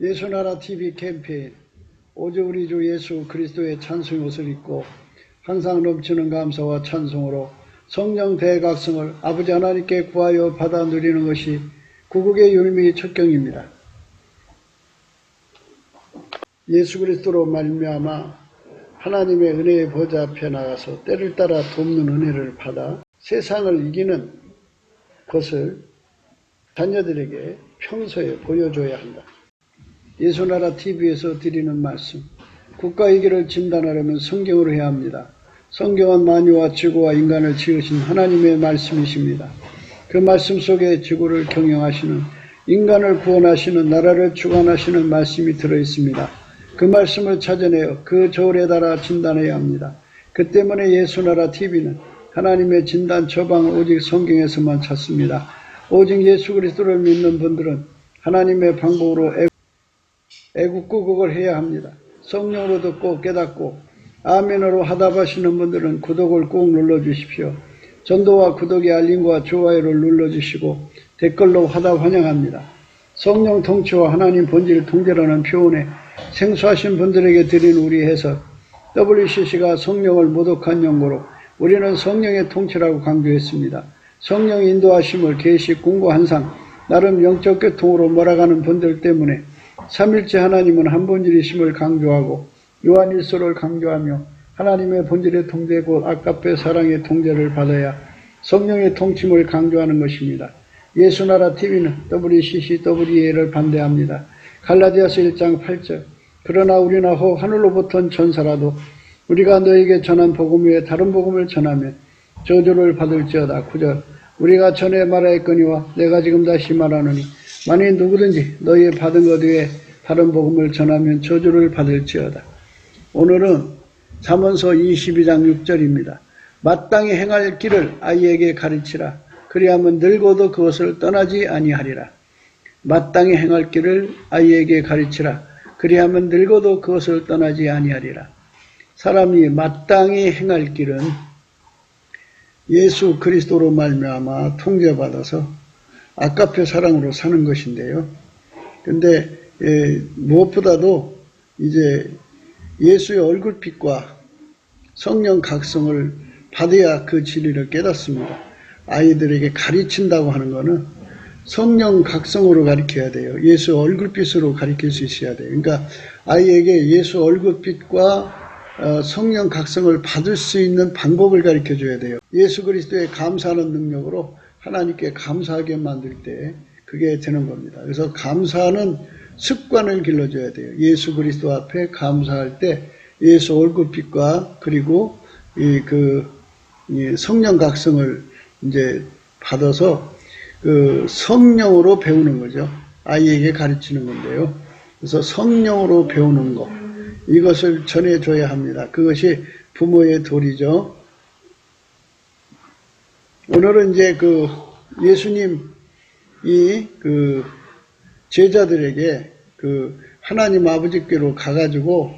예수나라 TV 캠페인 오직 우리 주 예수 그리스도의 찬송의 옷을 입고 항상 넘치는 감사와 찬송으로 성령 대각성을 아버지 하나님께 구하여 받아 누리는 것이 구국의 열매의 첫 경입니다. 예수 그리스도로 말미암아 하나님의 은혜의 보좌 앞에 나가서 때를 따라 돕는 은혜를 받아 세상을 이기는 것을 자녀들에게 평소에 보여줘야 한다. 예수나라 TV에서 드리는 말씀, 국가 위기를 진단하려면 성경으로 해야 합니다. 성경은 만유와 지구와 인간을 지으신 하나님의 말씀이십니다. 그 말씀 속에 지구를 경영하시는, 인간을 구원하시는, 나라를 주관하시는 말씀이 들어있습니다. 그 말씀을 찾아내어 그 저울에 달아 진단해야 합니다. 그 때문에 예수나라 TV는 하나님의 진단 처방을 오직 성경에서만 찾습니다. 오직 예수 그리스도를 믿는 분들은 하나님의 방법으로 애국구국을 해야 합니다. 성령으로 듣고 깨닫고 아멘으로 화답하시는 분들은 구독을 꼭 눌러주십시오. 전도와 구독의 알림과 좋아요를 눌러주시고 댓글로 화답 환영합니다. 성령 통치와 하나님 본질 통제라는 표현에 생소하신 분들에게 드린 우리 해석, WCC가 성령을 모독한 연고로 우리는 성령의 통치라고 강조했습니다. 성령의 인도하심을 계시 공고 한상 나름 영적 교통으로 몰아가는 분들 때문에 삼일째 하나님은 한 본질이심을 강조하고 요한일서를 강조하며 하나님의 본질의 통제 곧 아까페 사랑의 통제를 받아야 성령의 통침을 강조하는 것입니다. 예수나라 TV는 WCC, WEA를 반대합니다. 갈라디아서 1장 8절 그러나 우리나 혹 하늘로부터 전사라도 우리가 너에게 전한 복음 외에 다른 복음을 전하면 저주를 받을지어다. 9절 우리가 전에 말하였거니와 내가 지금 다시 말하노니 만일 누구든지 너희 받은 것 외에 다른 복음을 전하면 저주를 받을지어다. 오늘은 잠언서 22장 6절입니다. 마땅히 행할 길을 아이에게 가르치라. 그리하면 늙어도 그것을 떠나지 아니하리라. 마땅히 행할 길을 아이에게 가르치라. 그리하면 늙어도 그것을 떠나지 아니하리라. 사람이 마땅히 행할 길은 예수 그리스도로 말미암아 통제받아서 아까페 사랑으로 사는 것인데요. 근데 무엇보다도 이제 예수의 얼굴빛과 성령 각성을 받아야 그 진리를 깨닫습니다. 아이들에게 가르친다고 하는 것은 성령 각성으로 가르쳐야 돼요. 예수 얼굴빛으로 가르칠 수 있어야 돼요. 그러니까 아이에게 예수 얼굴빛과 성령 각성을 받을 수 있는 방법을 가르쳐 줘야 돼요. 예수 그리스도에 감사하는 능력으로 하나님께 감사하게 만들 때 그게 되는 겁니다. 그래서 감사하는 습관을 길러줘야 돼요. 예수 그리스도 앞에 감사할 때 예수 얼굴빛과 그리고 이 성령 각성을 이제 받아서 그 성령으로 배우는 거죠. 아이에게 가르치는 건데요. 그래서 성령으로 배우는 것, 이것을 전해줘야 합니다. 그것이 부모의 도리죠. 오늘은 이제 예수님이 제자들에게 하나님 아버지께로 가가지고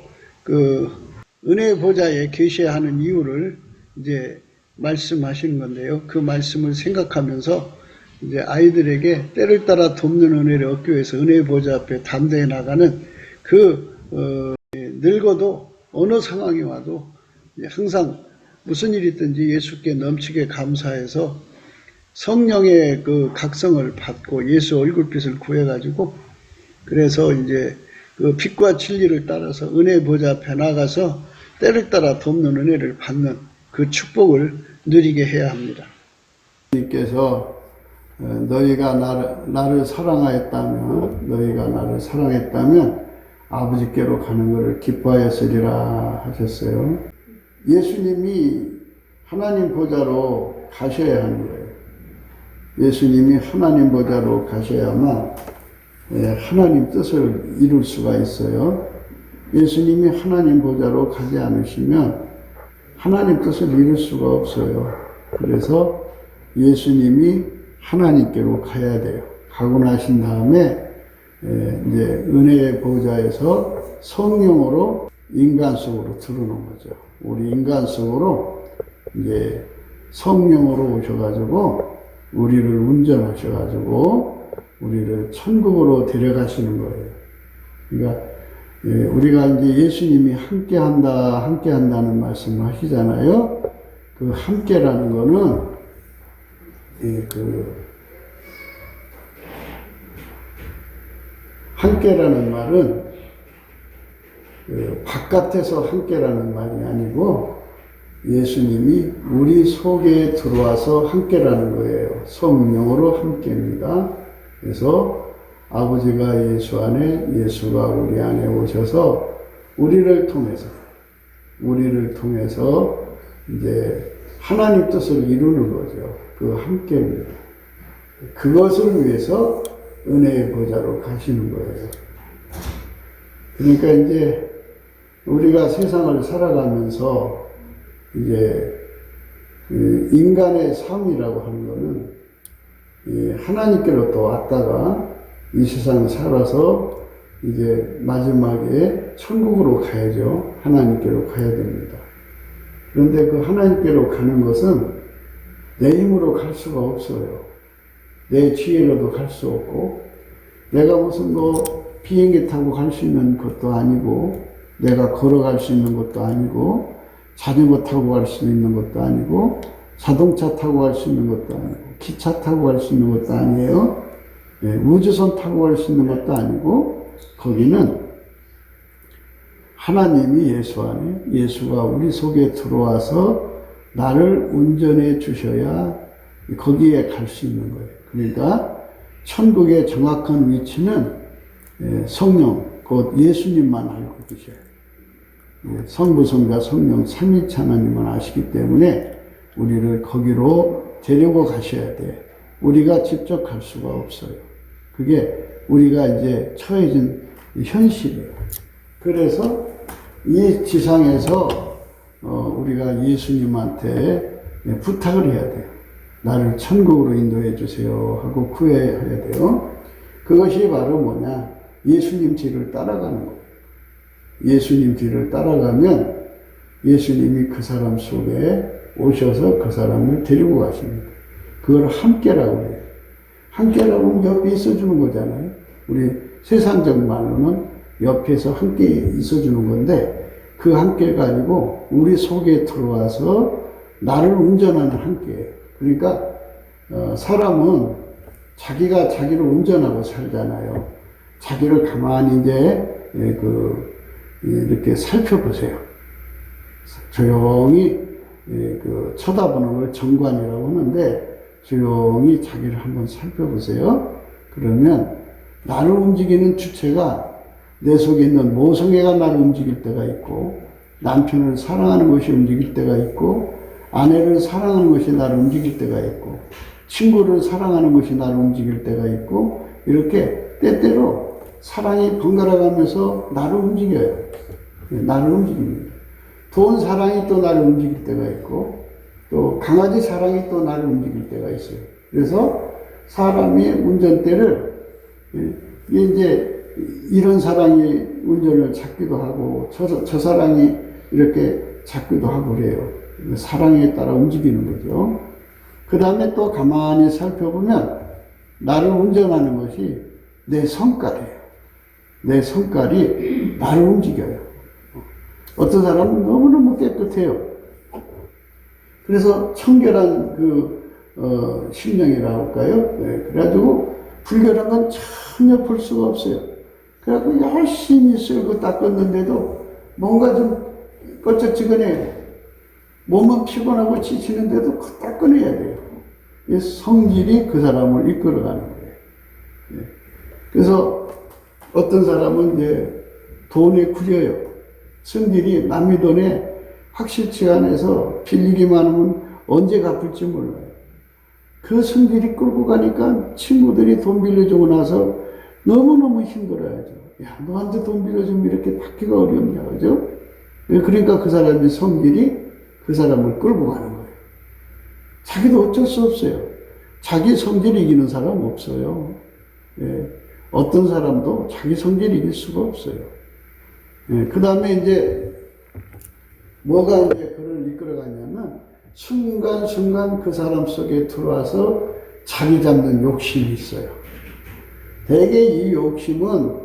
은혜의 보좌에 계셔야 하는 이유를 이제 말씀하시는 건데요. 그 말씀을 생각하면서 이제 아이들에게 때를 따라 돕는 은혜를 얻기 위해서 은혜의 보좌 앞에 담대해 나가는 늙어도 어느 상황이 와도 항상 무슨 일이 있든지 예수께 넘치게 감사해서 성령의 각성을 받고 예수 얼굴빛을 구해가지고 그래서 이제 빛과 진리를 따라서 은혜의 보좌 앞에 나가서 때를 따라 돕는 은혜를 받는 그 축복을 누리게 해야 합니다. 주님께서 너희가 나를 사랑했다면 아버지께로 가는 것을 기뻐하였으리라 하셨어요. 예수님이 하나님 보좌로 가셔야 하는 거예요. 예수님이 하나님 보좌로 가셔야만 하나님 뜻을 이룰 수가 있어요. 예수님이 하나님 보좌로 가지 않으시면 하나님 뜻을 이룰 수가 없어요. 그래서 예수님이 하나님께로 가야 돼요. 가고 나신 다음에 이제 은혜의 보좌에서 성령으로 인간 속으로 들어오는 거죠. 우리 인간 속으로 이제 성령으로 오셔가지고 우리를 운전하셔가지고 우리를 천국으로 데려가시는 거예요. 그러니까 우리가 이제 예수님이 함께한다는 말씀을 하시잖아요. 그 함께라는 거는 함께라는 말은 바깥에서 함께라는 말이 아니고 예수님이 우리 속에 들어와서 함께라는 거예요. 성령으로 함께입니다. 그래서 아버지가 예수 안에, 예수가 우리 안에 오셔서 우리를 통해서 이제 하나님 뜻을 이루는 거죠. 그 함께입니다. 그것을 위해서 은혜의 보좌로 가시는 거예요. 그러니까 이제 우리가 세상을 살아가면서 이제 인간의 삶이라고 하는 거는 하나님께로 또 왔다가 이 세상을 살아서 이제 마지막에 천국으로 가야죠. 하나님께로 가야 됩니다. 그런데 그 하나님께로 가는 것은 내 힘으로 갈 수가 없어요. 내 지혜로도 갈 수 없고, 내가 무슨 비행기 타고 갈 수 있는 것도 아니고, 내가 걸어갈 수 있는 것도 아니고, 자전거 타고 갈 수 있는 것도 아니고, 자동차 타고 갈 수 있는 것도 아니고, 기차 타고 갈 수 있는 것도 아니에요. 우주선 타고 갈 수 있는 것도 아니고, 거기는 하나님이 예수 안에, 예수가 우리 속에 들어와서 나를 운전해 주셔야 거기에 갈 수 있는 거예요. 그러니까 천국의 정확한 위치는 성령, 곧 예수님만 알고 계셔요. 성부, 성자, 성령, 삼위일체 하나님만 아시기 때문에 우리를 거기로 데리고 가셔야 돼. 우리가 직접 갈 수가 없어요. 그게 우리가 이제 처해진 현실이에요. 그래서 이 지상에서 우리가 예수님한테 부탁을 해야 돼요. 나를 천국으로 인도해 주세요 하고 구해야 돼요. 그것이 바로 뭐냐? 예수님 뒤를 따라가는 거예요. 예수님 뒤를 따라가면 예수님이 그 사람 속에 오셔서 그 사람을 데리고 가십니다. 그걸 함께라고 해요. 함께라고 하면 옆에 있어주는 거잖아요. 우리 세상적 말로는 옆에서 함께 있어주는 건데, 그 함께가 아니고 우리 속에 들어와서 나를 운전하는 함께예요. 그러니까 사람은 자기가 자기를 운전하고 살잖아요. 자기를 가만히 이제 이렇게 살펴보세요. 조용히 쳐다보는 걸 정관이라고 하는데, 조용히 자기를 한번 살펴보세요. 그러면 나를 움직이는 주체가 내 속에 있는 모성애가 나를 움직일 때가 있고, 남편을 사랑하는 것이 움직일 때가 있고, 아내를 사랑하는 것이 나를 움직일 때가 있고, 친구를 사랑하는 것이 나를 움직일 때가 있고, 이렇게 때때로 사랑이 번갈아가면서 나를 움직여요. 나를 움직입니다. 돈 사랑이 또 나를 움직일 때가 있고, 또 강아지 사랑이 또 나를 움직일 때가 있어요. 그래서 사람이 운전대를 이제 이런 사랑이 운전을 잡기도 하고, 저 사랑이 이렇게 잡기도 하고 그래요. 사랑에 따라 움직이는 거죠. 그 다음에 또 가만히 살펴보면 나를 운전하는 것이 내 성깔이에요. 내 성깔이 나를 움직여요. 어떤 사람은 너무너무 깨끗해요. 그래서 청결한 심령이라고 할까요? 그래가지고 불결한 건 전혀 볼 수가 없어요. 그래갖고 열심히 쓸고 닦았는데도 뭔가 좀 껄쩍지근해요. 몸은 피곤하고 지치는데도 닦아내야 돼요. 성질이 그 사람을 이끌어가는 거예요. 그래서 어떤 사람은 이제 돈에 구려요. 성질이 남의 돈에 확실치 않아서 빌리기만 하면 언제 갚을지 몰라요. 그 성질이 끌고 가니까 친구들이 돈 빌려주고 나서 너무너무 힘들어야죠. 야, 너한테 돈 빌려주면 이렇게 받기가 어렵냐, 그죠? 그러니까 그 사람의 성질이 그 사람을 끌고 가는 거예요. 자기도 어쩔 수 없어요. 자기 성질 이기는 사람 없어요. 어떤 사람도 자기 성질 이길 수가 없어요. 그 다음에 이제 뭐가 이제 그를 이끌어가냐면 순간순간 그 사람 속에 들어와서 자리 잡는 욕심이 있어요. 대개 이 욕심은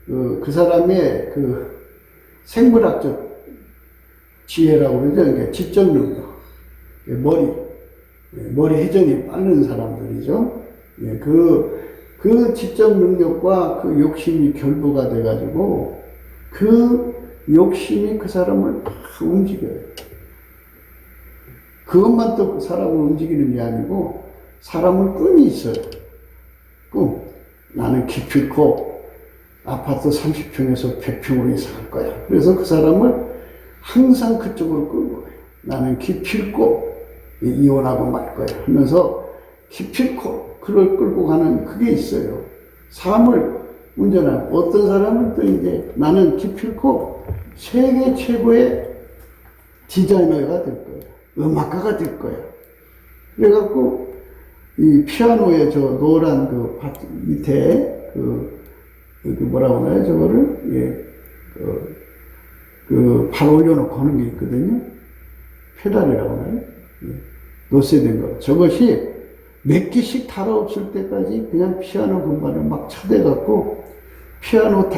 그 사람의 그 생물학적 지혜라고 그러죠. 그러니까 지적 능력, 머리 회전이 빠른 사람들이죠. 예, 그 지적 능력과 그 욕심이 결부가 돼가지고 그 욕심이 그 사람을 막 움직여요. 그것만 또 그 사람을 움직이는 게 아니고 사람은 꿈이 있어요. 꿈. 나는 기필코 아파트 30평에서 100평으로 이사할 거야. 그래서 그 사람을 항상 그쪽으로 끌고 가요. 나는 기필코 이혼하고 말 거야 하면서 기필코 그걸 끌고 가는 그게 있어요. 삶을 운전하는 어떤 사람은 또 이제 나는 기필코 세계 최고의 디자이너가 될 거야. 음악가가 될 거야. 그래갖고 이 피아노의 저 노란 그 밑에 그 뭐라고 하나요? 저거를 발 올려놓고 하는 게 있거든요. 페달이라고 하나요? 노쇠된 거. 저것이 몇 개씩 달아없을 때까지 그냥 피아노 건반을 막 쳐대갖고 피아노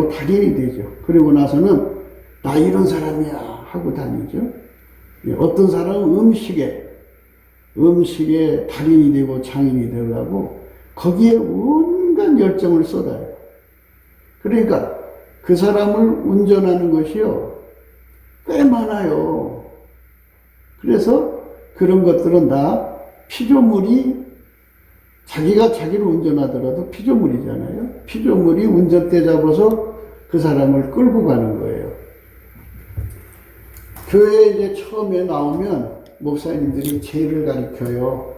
달인이 되죠. 그리고 나서는 나 이런 사람이야 하고 다니죠. 어떤 사람은 음식에 달인이 되고 장인이 되려고 거기에 온갖 열정을 쏟아요. 그러니까 그 사람을 운전하는 것이요, 꽤 많아요. 그래서 그런 것들은 다 피조물이 자기가 자기를 운전하더라도 피조물이잖아요. 피조물이 운전대 잡아서 그 사람을 끌고 가는 거예요. 교회에 이제 처음에 나오면 목사님들이 죄를 가르쳐요.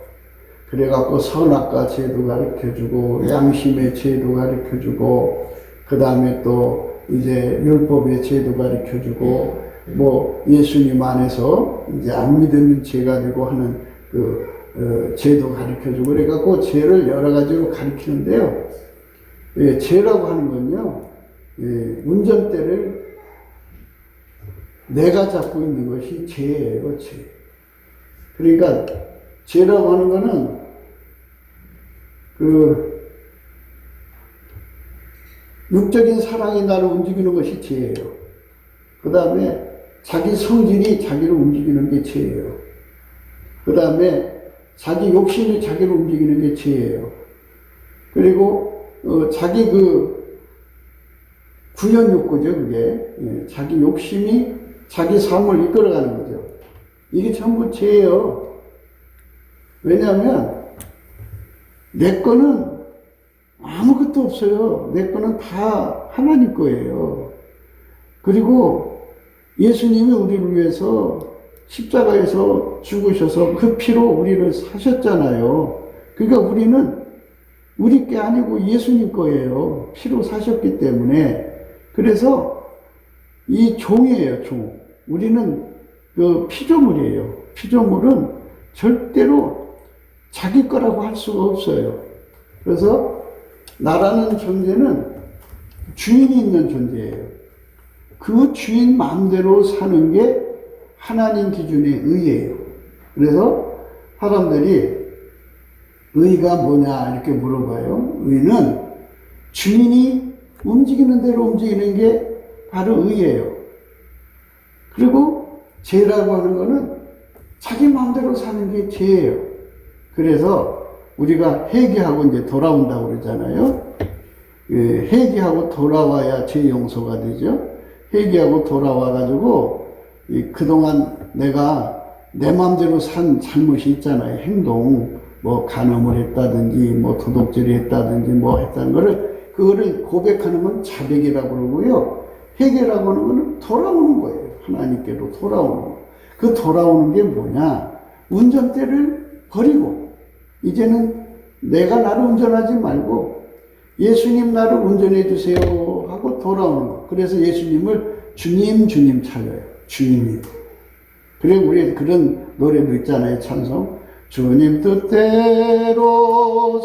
그래갖고 선악과 죄도 가르쳐주고 양심의 죄도 가르쳐주고 그 다음에 또 이제 율법의 죄도 가르쳐주고 뭐 예수님 안에서 이제 안 믿으면 죄가 되고 하는 죄도 가르쳐주고 그래갖고 죄를 여러 가지로 가르치는데요. 예, 죄라고 하는 건요, 예, 운전대를 내가 잡고 있는 것이 죄예요, 죄. 그러니까 죄라고 하는 거는 육적인 사랑이 나를 움직이는 것이 죄예요. 그 다음에 자기 성질이 자기를 움직이는 게 죄예요. 그 다음에 자기 욕심이 자기를 움직이는 게 죄예요. 그리고 자기 구현 욕구죠, 그게. 예, 자기 욕심이 자기 삶을 이끌어가는 거죠. 이게 전부 죄예요. 왜냐하면 내 거는 아무것도 없어요. 내 거는 다 하나님 거예요. 그리고 예수님이 우리를 위해서 십자가에서 죽으셔서 그 피로 우리를 사셨잖아요. 그러니까 우리는 우리 게 아니고 예수님 거예요. 피로 사셨기 때문에. 그래서 이 종이에요, 종. 우리는 그 피조물이에요. 피조물은 절대로 자기 거라고 할 수가 없어요. 그래서 나라는 존재는 주인이 있는 존재예요. 그 주인 마음대로 사는 게 하나님 기준의 의예요. 그래서 사람들이 의가 뭐냐 이렇게 물어봐요. 의는 주인이 움직이는 대로 움직이는 게 바로 의예요. 그리고 죄라고 하는 거는 자기 마음대로 사는 게 죄예요. 그래서 우리가 회개하고 이제 돌아온다고 그러잖아요. 회개하고 돌아와야 죄 용서가 되죠. 회개하고 돌아와가지고 그동안 내가 내 마음대로 산 잘못이 있잖아요. 행동, 뭐 간음을 했다든지, 뭐 도둑질을 했다든지, 뭐 했다는 그거를 고백하는 건 자백이라고 그러고요. 회개라고 하는 거는 돌아오는 거예요. 하나님께로 돌아오는 거. 그 돌아오는 게 뭐냐? 운전대를 버리고 이제는 내가 나를 운전하지 말고 예수님 나를 운전해 주세요 하고 돌아오는 거. 그래서 예수님을 주님 찾아요. 주님. 그래 우리 그런 노래도 있잖아요. 찬송. 주님 뜻대로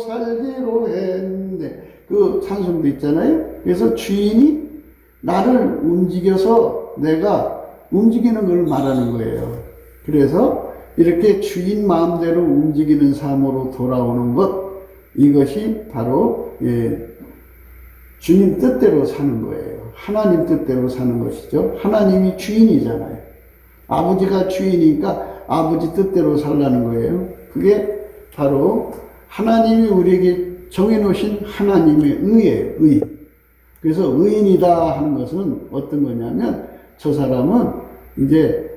살기로 했네. 그 찬송도 있잖아요. 그래서 주인이 나를 움직여서 내가 움직이는 걸 말하는 거예요. 그래서 이렇게 주인 마음대로 움직이는 삶으로 돌아오는 것, 이것이 바로 주님 뜻대로 사는 거예요. 하나님 뜻대로 사는 것이죠. 하나님이 주인이잖아요. 아버지가 주인이니까 아버지 뜻대로 살라는 거예요. 그게 바로 하나님이 우리에게 정해놓으신 하나님의 의예요. 의. 그래서 의인이다 하는 것은 어떤 거냐면 저 사람은 이제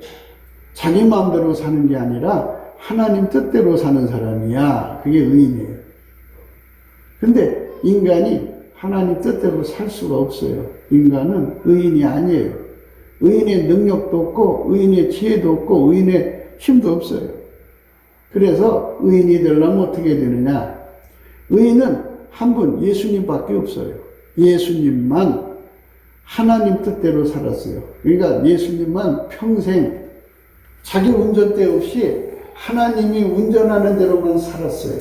자기 마음대로 사는 게 아니라 하나님 뜻대로 사는 사람이야. 그게 의인이에요. 근데 인간이 하나님 뜻대로 살 수가 없어요. 인간은 의인이 아니에요. 의인의 능력도 없고 의인의 지혜도 없고 의인의 힘도 없어요. 그래서 의인이 되려면 어떻게 되느냐? 의인은 한 분 예수님밖에 없어요. 예수님만 하나님 뜻대로 살았어요. 그러니까 예수님만 평생 자기 운전대 없이 하나님이 운전하는 대로만 살았어요.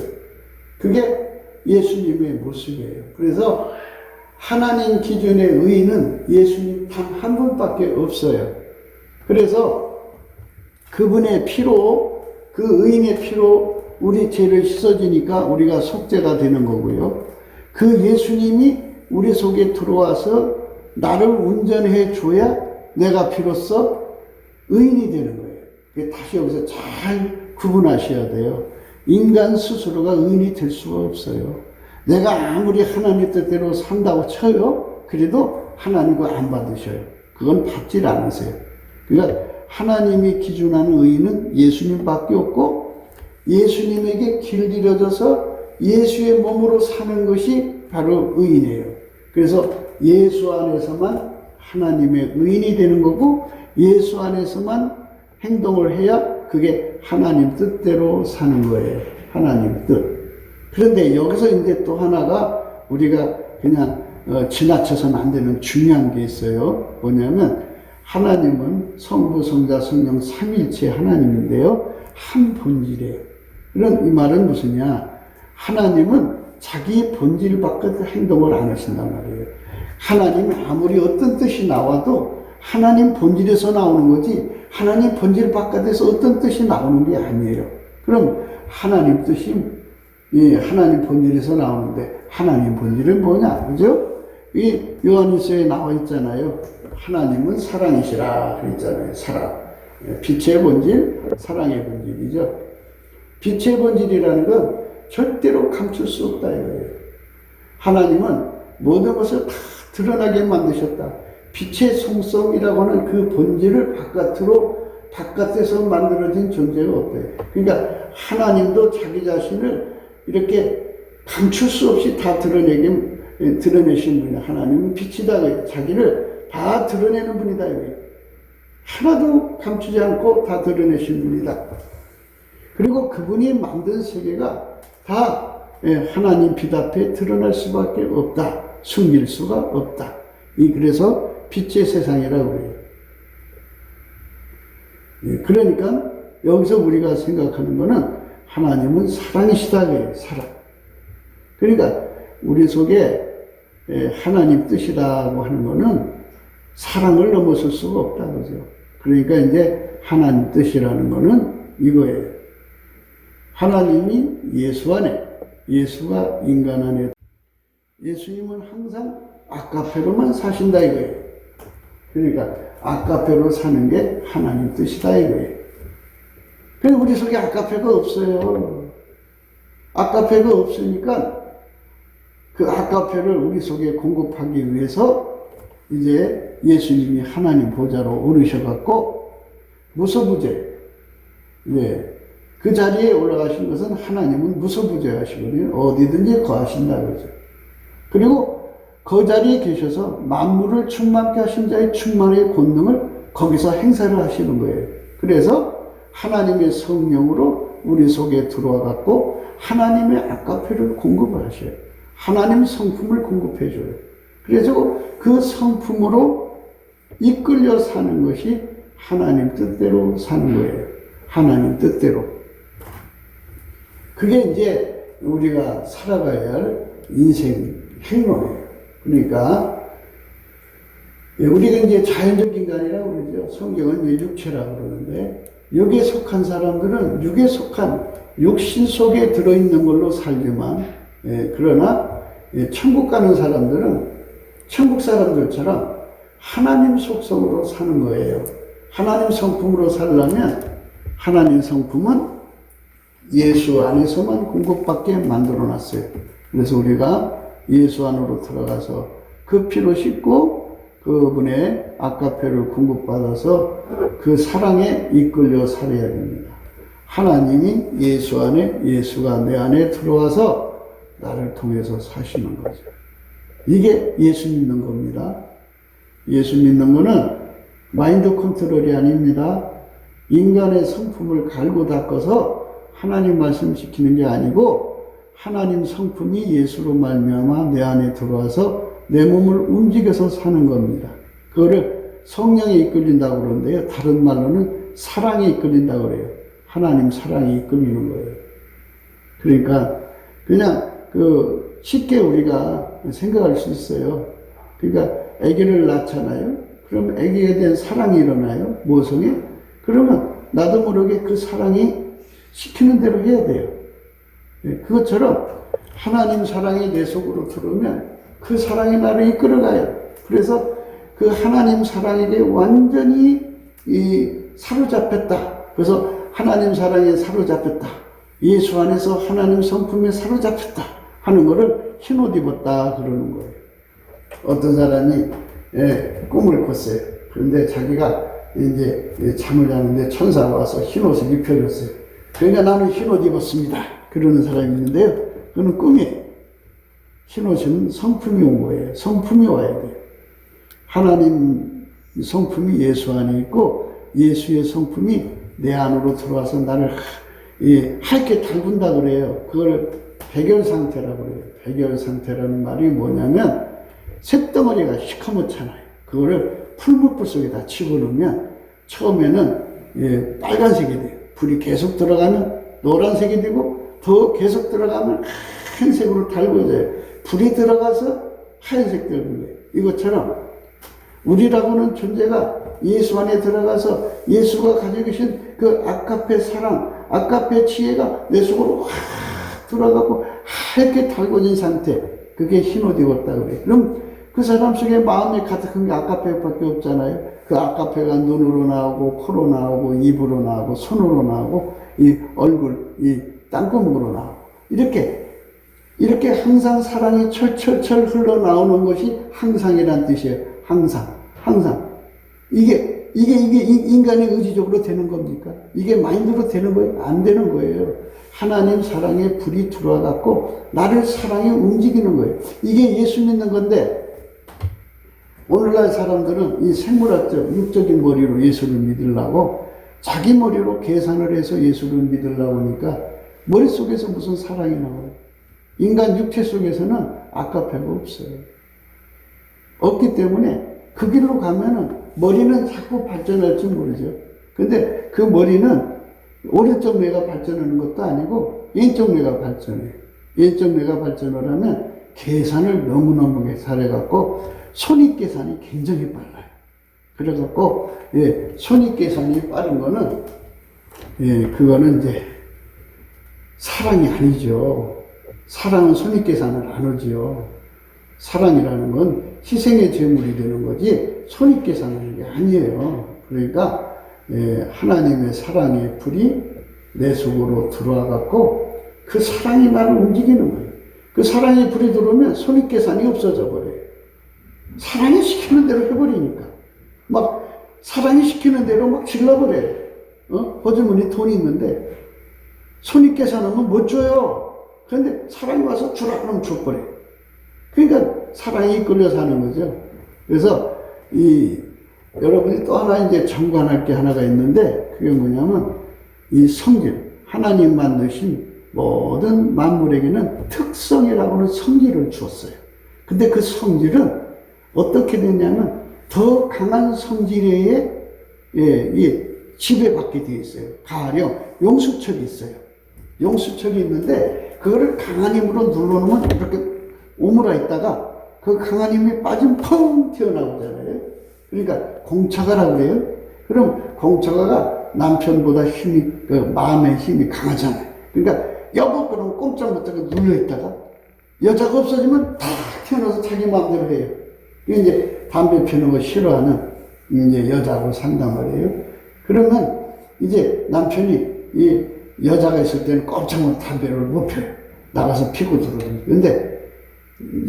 그게 예수님의 모습이에요. 그래서 하나님 기준의 의인은 예수님 단 한 분밖에 없어요. 그래서 그분의 피로, 그 의인의 피로 우리 죄를 씻어주니까 우리가 속죄가 되는 거고요. 그 예수님이 우리 속에 들어와서 나를 운전해 줘야 내가 비로소 의인이 되는 거예요. 다시 여기서 잘 구분하셔야 돼요. 인간 스스로가 의인이 될 수가 없어요. 내가 아무리 하나님 뜻대로 산다고 쳐요. 그래도 하나님 그거 안 받으셔요. 그건 받질 않으세요. 그러니까 하나님이 기준하는 의인은 예수님밖에 없고 예수님에게 길들여져서 예수의 몸으로 사는 것이 바로 의인이에요. 그래서 예수 안에서만 하나님의 의인이 되는 거고 예수 안에서만 행동을 해야 그게 하나님 뜻대로 사는 거예요. 하나님 뜻. 그런데 여기서 이제 또 하나가 우리가 그냥 지나쳐서는 안 되는 중요한 게 있어요. 뭐냐면 하나님은 성부, 성자, 성령 삼위일체 하나님인데요. 한 본질이에요. 그럼 이 말은 무슨냐? 하나님은 자기 본질 바깥의 행동을 안 하신단 말이에요. 하나님이 아무리 어떤 뜻이 나와도 하나님 본질에서 나오는 거지 하나님 본질 바깥에서 어떤 뜻이 나오는 게 아니에요. 그럼 하나님 뜻이 하나님 본질에서 나오는데 하나님 본질은 뭐냐? 그죠? 이 요한일서에 나와 있잖아요. 하나님은 사랑이시라 그랬잖아요. 사랑. 빛의 본질, 사랑의 본질이죠. 빛의 본질이라는 건 절대로 감출 수 없다 이거예요. 하나님은 모든 것을 다 드러나게 만드셨다. 빛의 성성이라고 하는 그 본질을 바깥에서 만들어진 존재가 없대요. 그러니까 하나님도 자기 자신을 이렇게 감출 수 없이 다 드러내신 분이다. 하나님은 빛이다. 자기를 다 드러내는 분이다. 하나도 감추지 않고 다 드러내신 분이다. 그리고 그분이 만든 세계가 다 하나님 빛 앞에 드러날 수밖에 없다. 숨길 수가 없다. 그래서 빛의 세상이라고 해요. 그러니까 여기서 우리가 생각하는 것은 하나님은 사랑이시다. 그래요. 사랑. 그러니까 우리 속에 하나님 뜻이라고 하는 것은 사랑을 넘어설 수가 없다. 그죠? 그러니까 이제 하나님 뜻이라는 것은 이거예요. 하나님이 예수 안에, 예수가 인간 안에, 예수님은 항상 아카페로만 사신다 이거예요. 그러니까 아카페로 사는 게 하나님 뜻이다 이거예요. 그래서 우리 속에 아카페가 없어요. 아카페가 없으니까 그 아카페를 우리 속에 공급하기 위해서 이제 예수님이 하나님 보좌로 오르셔갖고 무소부재, 그 자리에 올라가신 것은 하나님은 무소부재하시거든요. 어디든지 거하신다 그러죠. 그리고 그 자리에 계셔서 만물을 충만케 하신 자의 충만의 권능을 거기서 행사를 하시는 거예요. 그래서 하나님의 성령으로 우리 속에 들어와 갖고 하나님의 아카페를 공급을 하셔요. 하나님 성품을 공급해 줘요. 그래서 그 성품으로 이끌려 사는 것이 하나님 뜻대로 사는 거예요. 하나님 뜻대로. 그게 이제 우리가 살아가야 할 인생 행로예요. 그러니까 우리가 이제 자연적 인간이라고 그러죠. 성경은 이제 육체라고 그러는데 여기에 속한 사람들은 육에 속한 육신 속에 들어있는 걸로 살지만 그러나 천국 가는 사람들은 천국 사람들처럼 하나님 속성으로 사는 거예요. 하나님 성품으로 살려면 하나님 성품은 예수 안에서만 공급받게 만들어 놨어요. 그래서 우리가 예수 안으로 들어가서 그 피로 씻고 그분의 아까페를 공급받아서 그 사랑에 이끌려 살아야 됩니다. 하나님이 예수 안에, 예수가 내 안에 들어와서 나를 통해서 사시는 거죠. 이게 예수 믿는 겁니다. 예수 믿는 거는 마인드 컨트롤이 아닙니다. 인간의 성품을 갈고 닦아서 하나님 말씀 지키는 게 아니고 하나님 성품이 예수로 말미암아 내 안에 들어와서 내 몸을 움직여서 사는 겁니다. 그거를 성령에 이끌린다고 그러는데요. 다른 말로는 사랑에 이끌린다고 그래요. 하나님 사랑에 이끌리는 거예요. 그러니까 그냥 쉽게 우리가 생각할 수 있어요. 그러니까 아기를 낳잖아요. 그럼 아기에 대한 사랑이 일어나요. 모성에. 그러면 나도 모르게 그 사랑이 시키는 대로 해야 돼요. 그것처럼 하나님 사랑이 내 속으로 들어오면 그 사랑이 나를 이끌어가요. 그래서 그 하나님 사랑에게 완전히 사로잡혔다. 그래서 하나님 사랑에 사로잡혔다. 예수 안에서 하나님 성품에 사로잡혔다 하는 거를 흰옷 입었다 그러는 거예요. 어떤 사람이 꿈을 꿨어요. 그런데 자기가 이제 잠을 자는데 천사가 와서 흰옷을 입혀줬어요. 그러니까 나는 흰옷 입었습니다. 그러는 사람이 있는데요. 그건 꿈이에요. 흰옷은 성품이 온 거예요. 성품이 와야 돼요. 하나님 성품이 예수 안에 있고 예수의 성품이 내 안으로 들어와서 나를 하얗게 달군다 그래요. 그걸 백열 상태라고 그래요. 백열 상태라는 말이 뭐냐면 쇳덩어리가 시커멓잖아요. 그거를 풀무불 속에다 집어넣으면 처음에는 빨간색이 돼요. 불이 계속 들어가면 노란색이 되고 더 계속 들어가면 하얀색으로 달궈져요. 불이 들어가서 하얀색 되는 거예요. 이것처럼 우리라고는 존재가 예수 안에 들어가서 예수가 가지고 계신 그 아까페 사랑, 아까페 지혜가 내 속으로 확 들어가고 하얗게 달궈진 상태. 그게 흰옷 입었다고 그래요. 그럼 그 사람 속에 마음에 가득한 게 아까페밖에 없잖아요. 그 아까페가 눈으로 나오고 코로 나오고 입으로 나오고 손으로 나오고 이 얼굴, 이 땅구멍으로 나오고 이렇게 항상 사랑이 철철철 흘러나오는 것이 항상이란 뜻이에요. 항상. 이게 인간의 의지적으로 되는 겁니까? 이게 마인드로 되는 거예요? 안 되는 거예요. 하나님 사랑에 불이 들어와갖고 나를 사랑에 움직이는 거예요. 이게 예수 믿는 건데 오늘날 사람들은 이 생물학적, 육적인 머리로 예수를 믿으려고 자기 머리로 계산을 해서 예수를 믿으려고 하니까 머릿속에서 무슨 사랑이 나와요? 인간 육체 속에서는 아까페가 없어요. 없기 때문에 그 길로 가면은 머리는 자꾸 발전할지 모르죠. 근데 그 머리는 오른쪽 뇌가 발전하는 것도 아니고 왼쪽 뇌가 발전해요. 왼쪽 뇌가 발전을 하면 계산을 너무너무 잘해갖고 손익계산이 굉장히 빨라요. 그래갖고 손익계산이 빠른 거는 그거는 이제 사랑이 아니죠. 사랑은 손익계산을 안 하지요. 사랑이라는 건 희생의 제물이 되는 거지 손익계산하는 게 아니에요. 그러니까 하나님의 사랑의 불이 내 속으로 들어와 갖고 그 사랑이 나를 움직이는 거예요. 그 사랑의 불이 들어오면 손익계산이 없어져 버려요. 사랑이 시키는 대로 해버리니까 막 사랑이 시키는 대로 막 질러버려요. 호주머니 돈이 있는데 손익계산하면 못 줘요. 그런데 사랑이 와서 주라 그러면 줘버려요. 그러니까 사랑이 이끌려 사는 거죠. 그래서 여러분이 또 하나 이제 정관할 게 하나가 있는데 그게 뭐냐면 이 성질, 하나님 만드신 모든 만물에게는 특성이라고 하는 성질을 주었어요. 근데 그 성질은 어떻게 되냐면 더 강한 성질에 지배받게 되어 있어요. 가령 용수철이 있어요. 용수철이 있는데 그거를 강한 힘으로 눌러놓으면 이렇게 오므라 있다가 그 강한 힘이 빠지면 펑 튀어나오잖아요. 그러니까 공차가라고 그래요. 그럼 공차가가 남편보다 마음의 힘이 강하잖아요. 그러니까 여보 그러면 꼼짝 못하고 눌려있다가 여자가 없어지면 탁 튀어나와서 자기 마음대로 해요. 이제 담배 피우는 거 싫어하는 이제 여자하고 산단 말이에요. 그러면 이제 남편이 이 여자가 있을 때는 꼼짝못 담배를 못 피워요. 나가서 피고 들어오거든요. 근데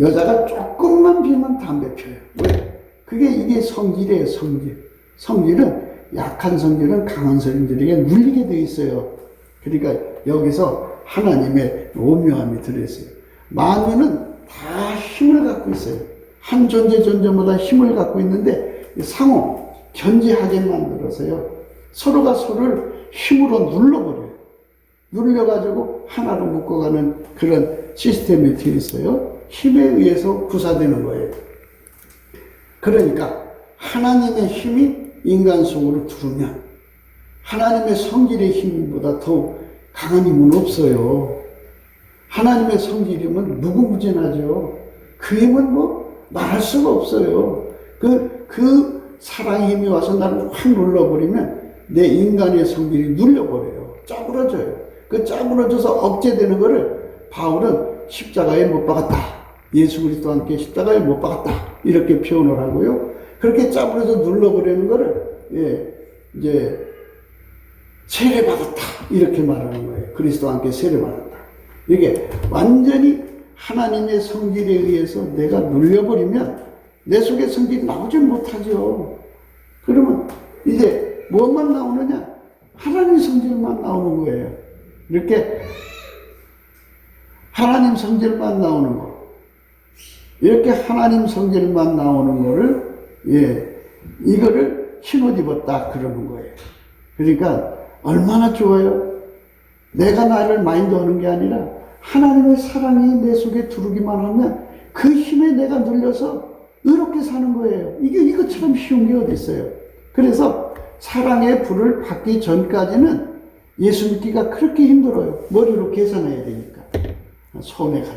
여자가 조금만 피우면 담배 피워요. 왜? 이게 성질이에요, 성질. 성질은 약한 성질은 강한 성질에게 눌리게 돼 있어요. 그러니까 여기서 하나님의 오묘함이 들어있어요. 만유는 다 힘을 갖고 있어요. 한 존재마다 힘을 갖고 있는데 상호 견제하게 만들어서요. 서로가 서로를 힘으로 눌러버려요. 눌려가지고 하나로 묶어가는 그런 시스템이 되어 있어요. 힘에 의해서 구사되는 거예요. 그러니까 하나님의 힘이 인간 속으로 들어오면 하나님의 성질의 힘보다 더욱 강한 힘은 없어요. 하나님의 성질이면 무궁무진하죠. 그 힘은 말할 수가 없어요. 그 사랑의 힘이 와서 나를 확 눌러버리면 내 인간의 성질이 눌려버려요. 짜부러져요. 그 짜부러져서 억제되는 거를 바울은 십자가에 못 박았다. 예수 그리스도와 함께 십자가에 못 박았다. 이렇게 표현을 하고요. 그렇게 짜부러져 눌러버리는 거를 이제 세례받았다. 이렇게 말하는 거예요. 그리스도와 함께 세례받았다. 이게 완전히 하나님의 성질에 의해서 내가 눌려버리면 내 속에 성질이 나오지 못하죠. 그러면 이제 무엇만 나오느냐? 하나님 성질만 나오는 거예요. 이렇게 하나님 성질만 나오는 거. 이렇게 하나님 성질만 나오는 거를 이거를 흰옷 입었다 그러는 거예요. 그러니까 얼마나 좋아요. 내가 나를 마인드하는 게 아니라 하나님의 사랑이 내 속에 들어오기만 하면 그 힘에 내가 눌려서 의롭게 사는 거예요. 이것처럼 쉬운 게 어디 있어요. 그래서 사랑의 불을 받기 전까지는 예수 믿기가 그렇게 힘들어요. 머리로 계산해야 되니까. 소원에 갔다.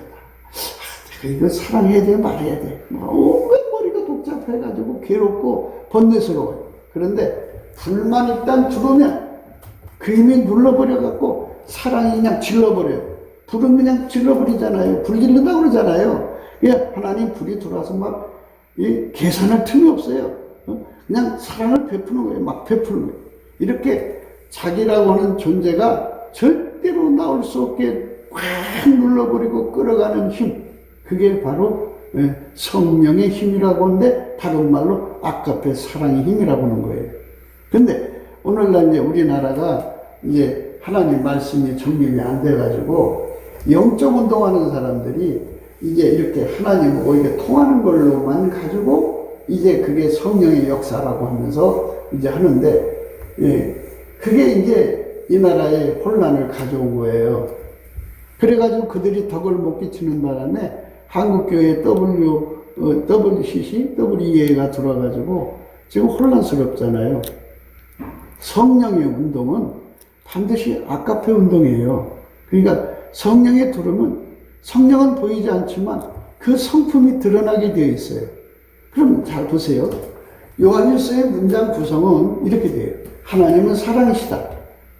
내가 이거 사랑해야 돼, 말해야 돼. 온갖 머리가 복잡해가지고 괴롭고 번뇌스러워요. 그런데 불만 일단 들어오면 그 힘이 눌러버려갖고 사랑이 그냥 질러버려요. 불은 그냥 질러버리잖아요. 불 질른다고 그러잖아요. 하나님 불이 들어와서 막 계산할 틈이 없어요. 그냥 사랑을 베푸는 거예요. 막 베푸는 거예요. 이렇게 자기라고 하는 존재가 절대로 나올 수 없게 확 눌러버리고 끌어가는 힘. 그게 바로 성령의 힘이라고 하는데 다른 말로 아까페 사랑의 힘이라고 하는 거예요. 근데 오늘날 이제 우리나라가 이제 하나님 말씀이 정립이 안 돼가지고 영적 운동하는 사람들이 이제 이렇게 하나님하고 이렇게 통하는 걸로만 가지고 이제 그게 성령의 역사라고 하면서 이제 하는데 그게 이제 이 나라에 혼란을 가져온 거예요. 그래가지고 그들이 덕을 못 끼치는 바람에 한국교회 WCC, WEA가 들어와가지고 지금 혼란스럽잖아요. 성령의 운동은 반드시 아까페 운동이에요. 그러니까 성령에 들으면 성령은 보이지 않지만 그 성품이 드러나게 되어 있어요. 그럼 잘 보세요. 요한일서의 문장 구성은 이렇게 돼요. 하나님은 사랑이시다.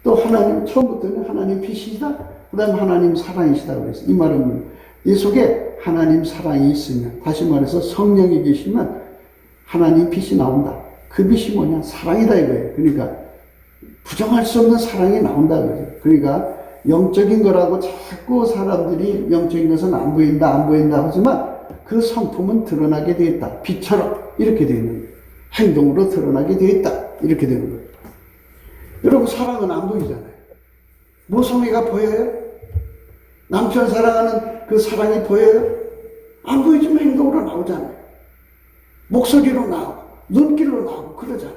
또 하나님, 처음부터는 하나님 빛이시다. 그 다음에 하나님 사랑이시다. 그래서 이 말은 이 속에 하나님 사랑이 있으면, 다시 말해서 성령이 계시면 하나님 빛이 나온다. 그 빛이 뭐냐? 사랑이다 이거예요. 그러니까 부정할 수 없는 사랑이 나온다 그거죠. 그러니까 영적인 거라고 자꾸 사람들이 영적인 것은 안 보인다 하지만 그 성품은 드러나게 되어 있다. 빛처럼 이렇게 되어 있는 거예요. 행동으로 드러나게 되어 있다. 이렇게 되는 거예요. 여러분 사랑은 안 보이잖아요. 모성애가 보여요? 남편 사랑하는 그 사랑이 보여요? 안 보이지만 행동으로 나오잖아요. 목소리로 나오고 눈길로 나오고 그러잖아요.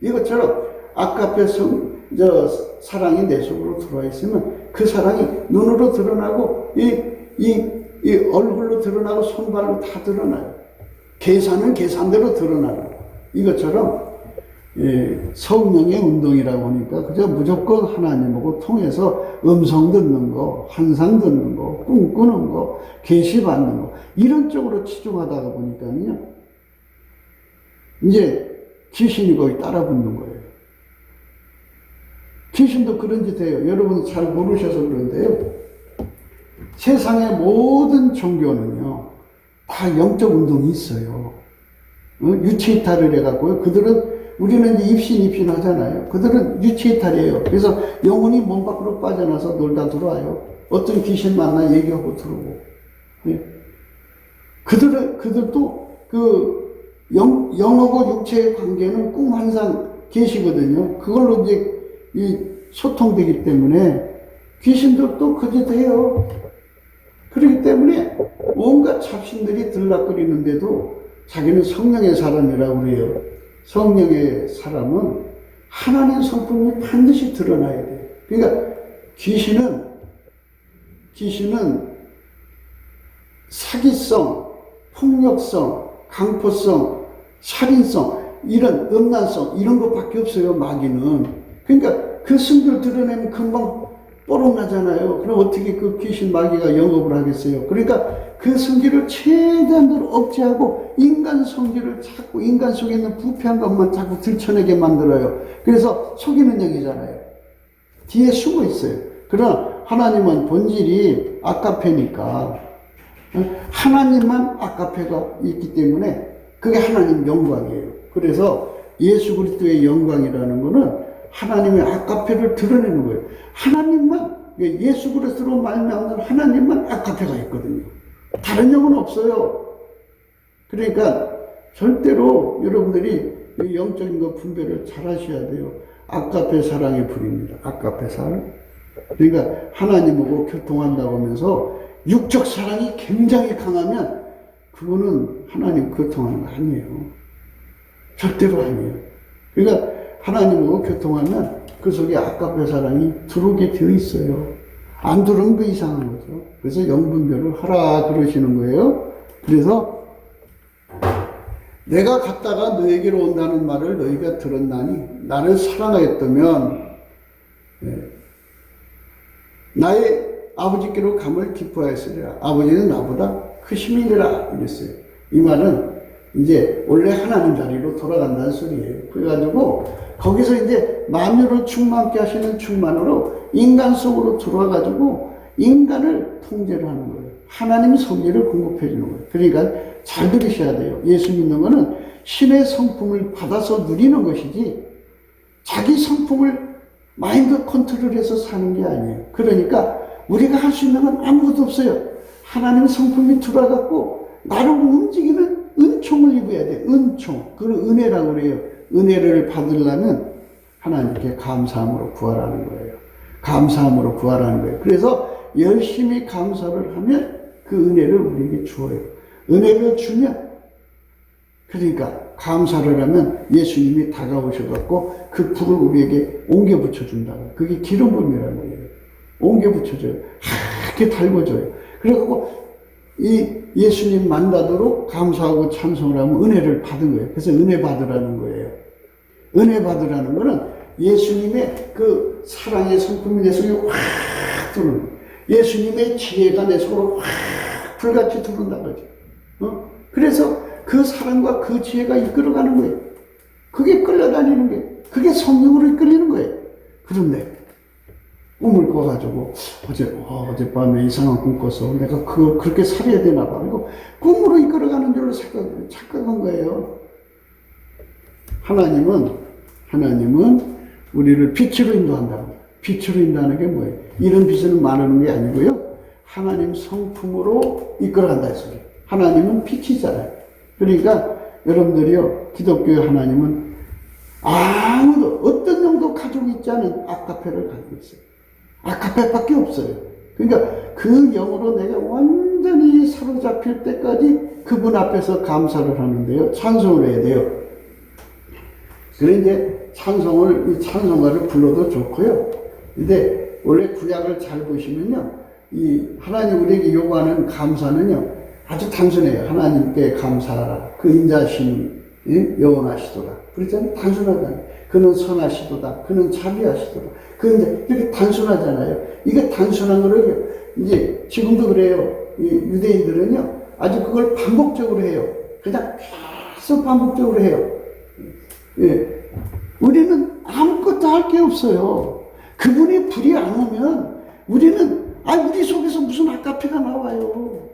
이것처럼 아까페 사랑이 내 속으로 들어와 있으면 그 사랑이 눈으로 드러나고 이 얼굴로 드러나고 손발로 다 드러나요. 계산은 계산대로 드러나요. 이것처럼 성령의 운동이라고 하니까 그저 무조건 하나님하고 통해서 음성 듣는 거, 환상 듣는 거, 꿈꾸는 거, 계시 받는 거 이런 쪽으로 치중하다가 보니까요 이제 귀신이 거기 따라붙는 거예요. 귀신도 그런 짓 해요. 여러분 잘 모르셔서 그런데요. 세상의 모든 종교는요 다 영적 운동이 있어요. 유체이탈을 해갖고요. 그들은 우리는 이제 입신 하잖아요. 그들은 유체이탈이에요. 그래서 영혼이 몸 밖으로 빠져나서 놀다 들어와요. 어떤 귀신 만나 얘기하고 들어오고. 예. 그들도 영하고 육체의 관계는 꿈 환상 계시거든요. 그걸로 이제 소통되기 때문에 귀신들도 거짓해요. 그렇기 때문에 온갖 잡신들이 들락거리는데도 자기는 성령의 사람이라고 그래요. 성령의 사람은 하나님 성품이 반드시 드러나야 돼요. 그러니까 귀신은 사기성, 폭력성, 강포성, 살인성, 이런 음란성, 이런 것밖에 없어요, 마귀는. 그러니까 그 성질 드러내면 금방 뽀록나잖아요. 그럼 어떻게 그 귀신 마귀가 영업을 하겠어요? 그러니까 그 성질을 최대한으로 억제하고 인간 성질을 자꾸 인간 속에 있는 부패한 것만 자꾸 들춰내게 만들어요. 그래서 속이는 영이잖아요. 뒤에 숨어 있어요. 그러나 하나님은 본질이 아까페니까 하나님만 아까페가 있기 때문에 그게 하나님 영광이에요. 그래서 예수 그리스도의 영광이라는 것은 하나님의 아까페를 드러내는 거예요. 하나님만, 예수 그리스도로 말미암는 하나님만 아까페가 있거든요. 다른 영은 없어요. 그러니까 절대로 여러분들이 영적인 거 분별을 잘 하셔야 돼요. 아까페 사랑의 불입니다. 아까페 사랑. 그러니까 하나님하고 교통한다고 하면서 육적 사랑이 굉장히 강하면 그거는 하나님 교통하는 거 아니에요. 절대로 아니에요. 그러니까 하나님하고 교통하면 그 속에 아까페 사랑이 들어오게 되어 있어요. 안 들어오면 그 이상한 거죠. 그래서 영분별을 하라 그러시는 거예요. 그래서 내가 갔다가 너에게로 온다는 말을 너희가 들었나니 나를 사랑하였다면 나의 아버지께로 감을 기뻐하였으리라. 아버지는 나보다 크심이니라 이랬어요. 이 말은 이제 원래 하나님 자리로 돌아간다는 소리예요. 그래가지고 거기서 이제 만유를 충만케 하시는 충만으로 인간 속으로 들어와가지고 인간을 통제를 하는 거예요. 하나님 성질을 공급해 주는 거예요. 그러니까 잘 들으셔야 돼요. 예수 믿는 거는 신의 성품을 받아서 누리는 것이지 자기 성품을 마인드 컨트롤해서 사는 게 아니에요. 그러니까 우리가 할 수 있는 건 아무것도 없어요. 하나님 성품이 들어와갖고 나를 움직이는 은총을 입어야 돼. 은총. 그걸 은혜라고 그래요. 은혜를 받으려면 하나님께 감사함으로 구하라는 거예요. 감사함으로 구하라는 거예요. 그래서 열심히 감사를 하면 그 은혜를 우리에게 주어요. 은혜를 주면 그러니까 감사를 하면 예수님이 다가오셔갖고 그 불을 우리에게 옮겨 붙여준다고. 그게 기름 부음이라는 거예요. 옮겨 붙여줘요. 하얗게 달궈줘요. 그래갖고 이 예수님 만나도록 감사하고 찬송을 하면 은혜를 받은 거예요. 그래서 은혜 받으라는 거예요. 은혜 받으라는 거는 예수님의 그 사랑의 성품이 내 속에 확 들어오는 거예요. 예수님의 지혜가 내 속으로 확 불같이 들어온다는 거죠. 그래서 그 사랑과 그 지혜가 이끌어가는 거예요. 그게 끌려다니는 거예요. 그게 성령으로 이끌리는 거예요. 그런데 꿈을 꿔가지고 어젯밤에 이상한 꿈 꿔서 내가 그걸 그렇게 살아야 되나 봐. 그리고 꿈으로 이끌어가는 줄로 착각한 거예요. 하나님은 우리를 빛으로 인도한다는 거예요. 빛으로 인도하는 게 뭐예요? 이런 빛은 많은 게 아니고요. 하나님 성품으로 이끌어간다 했어요. 하나님은 빛이잖아요. 그러니까 여러분들이요, 기독교의 하나님은 아무도 어떤 영도 가지고 있지 않은 아카페를 가지고 있어요. 아카페밖에 없어요. 그러니까 그 영으로 내가 완전히 사로잡힐 때까지 그분 앞에서 감사를 하는데요. 찬송을 해야 돼요. 그래 이제 이 찬송가를 불러도 좋고요. 근데 원래 구약을 잘 보시면요. 이 하나님 우리에게 요구하는 감사는요. 아주 단순해요. 하나님께 감사하라. 그 인자심이 영원하시도다. 그렇잖아요. 단순하잖아요. 그는 선하시도다. 그는 자비하시도다. 그 이제 이렇게 단순하잖아요. 이게 단순한 거를 이제 지금도 그래요. 이 유대인들은요. 아주 그걸 반복적으로 해요. 그냥 계속 반복적으로 해요. 예. 우리는 아무것도 할 게 없어요. 그분이 불이 안 오면 우리는 우리 속에서 무슨 아까페가 나와요.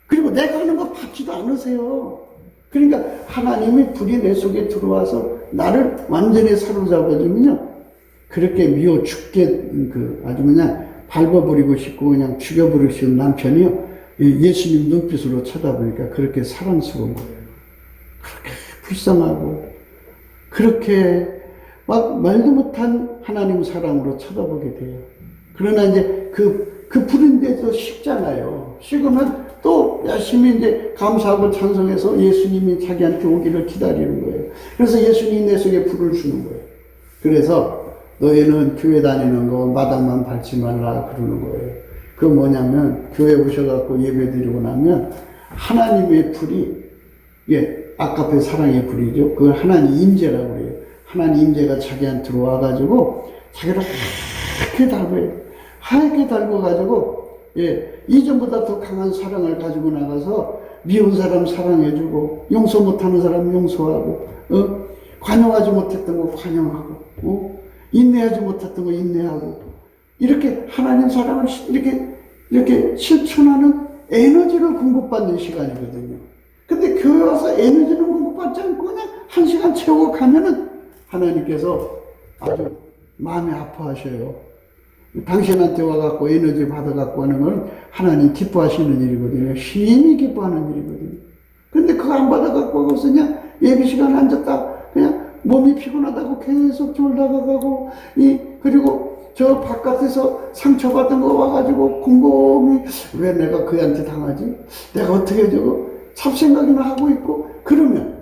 그리고 내가 하는 거 받지도 않으세요. 그러니까 하나님의 불이 내 속에 들어와서 나를 완전히 사로잡아주면요. 그렇게 미워 죽게, 아주 그냥 밟아버리고 싶고 그냥 죽여버리고 싶은 남편이요. 예수님 눈빛으로 쳐다보니까 그렇게 사랑스러운 거예요. 그렇게 불쌍하고, 그렇게 막 말도 못한 하나님 사랑으로 쳐다보게 돼요. 그러나 이제 그 불인데도 식잖아요. 식으면 또 열심히 이제 감사하고 찬송해서 예수님이 자기한테 오기를 기다리는 거예요. 그래서 예수님이 내 속에 불을 주는 거예요. 그래서 너희는 교회 다니는 거 마당만 밟지 말라 그러는 거예요. 그 뭐냐면 교회 오셔갖고 예배 드리고 나면 하나님의 불이, 아까의 사랑의 불이죠. 그걸 하나님 임재라고 그래요. 하나님 임재가 자기한테 들어와가지고 자기를 하얗게 달고요. 하얗게 달궈가지고 이전보다 더 강한 사랑을 가지고 나가서 미운 사람 사랑해주고 용서 못하는 사람 용서하고 관용하지 못했던 거 관용하고 인내하지 못했던 거 인내하고 이렇게 하나님 사랑을 이렇게 실천하는 에너지를 공급받는 시간이거든요. 근데 교회 와서 에너지는 공급받지 않고 그냥 한 시간 채우고 가면은 하나님께서 아주 마음이 아파하셔요. 당신한테 와갖고 에너지 받아갖고 하는 건 하나님 기뻐하시는 일이거든요. 심히 기뻐하는 일이거든요. 근데 그거 안 받아갖고 하고서 그냥 예배 시간에 앉았다 그냥 몸이 피곤하다고 계속 졸다가 가고 그리고 저 바깥에서 상처받은 거 와가지고 곰곰이 왜 내가 그한테 당하지? 내가 어떻게 저거 잡생각이나 하고 있고 그러면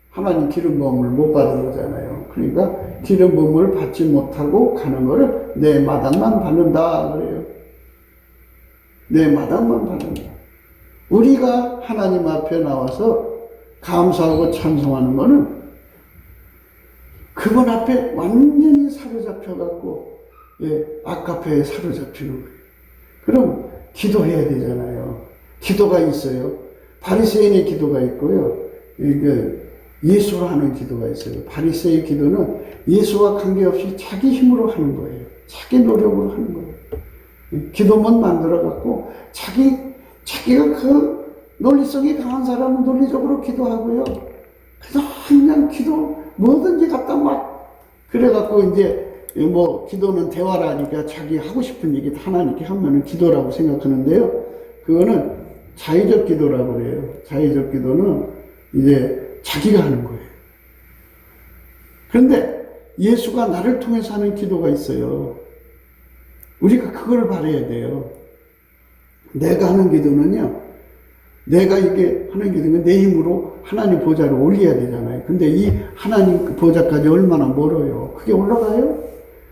하나님 기름 부음을 못 받은 거잖아요. 그러니까 기름 부음을 받지 못하고 가는 거를 내 마당만 받는다 그래요. 내 마당만 받는다. 우리가 하나님 앞에 나와서 감사하고 찬송하는 거는 그분 앞에 완전히 사로잡혀갖고 아카페에 사로잡히는 거예요. 그럼 기도해야 되잖아요. 기도가 있어요. 바리새인의 기도가 있고요. 예수로 하는 기도가 있어요. 바리새의 기도는 예수와 관계없이 자기 힘으로 하는 거예요. 자기 노력으로 하는 거예요. 기도문 만들어갖고 자기가 그 논리성이 강한 사람은 논리적으로 기도하고요. 그냥 기도 뭐든지 갖다 막 그래갖고 이제 뭐 기도는 대화라니까 자기 하고 싶은 얘기 하나님께 하면은 기도라고 생각하는데요. 그거는 자의적 기도라고 그래요. 자의적 기도는 이제 자기가 하는 거예요. 그런데 예수가 나를 통해서 하는 기도가 있어요. 우리가 그걸 바라야 돼요. 내가 하는 기도는요. 내가 이게 하는 기도는 내 힘으로 하나님 보좌를 올려야 되잖아요. 근데 이 하나님 보좌까지 얼마나 멀어요. 그게 올라가요?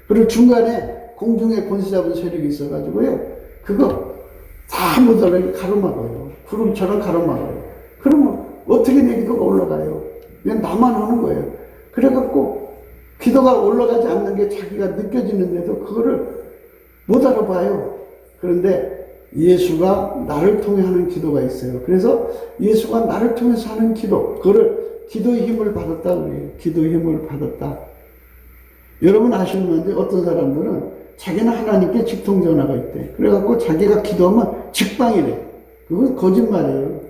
그리고 중간에 공중에 권세 잡은 세력이 있어가지고요. 그거 다 못하게 가로막아요. 구름처럼 가로막아요. 그러면 어떻게 내 기도가 올라가요? 그냥 나만 하는 거예요. 그래갖고 기도가 올라가지 않는 게 자기가 느껴지는데도 그거를 못 알아봐요. 그런데 예수가 나를 통해 하는 기도가 있어요. 그래서 예수가 나를 통해서 하는 기도, 그거를 기도의 힘을 받았다 그래요. 기도의 힘을 받았다. 여러분 아시는 건데 어떤 사람들은 자기는 하나님께 직통전화가 있대. 그래갖고 자기가 기도하면 직방이래. 그건 거짓말이에요.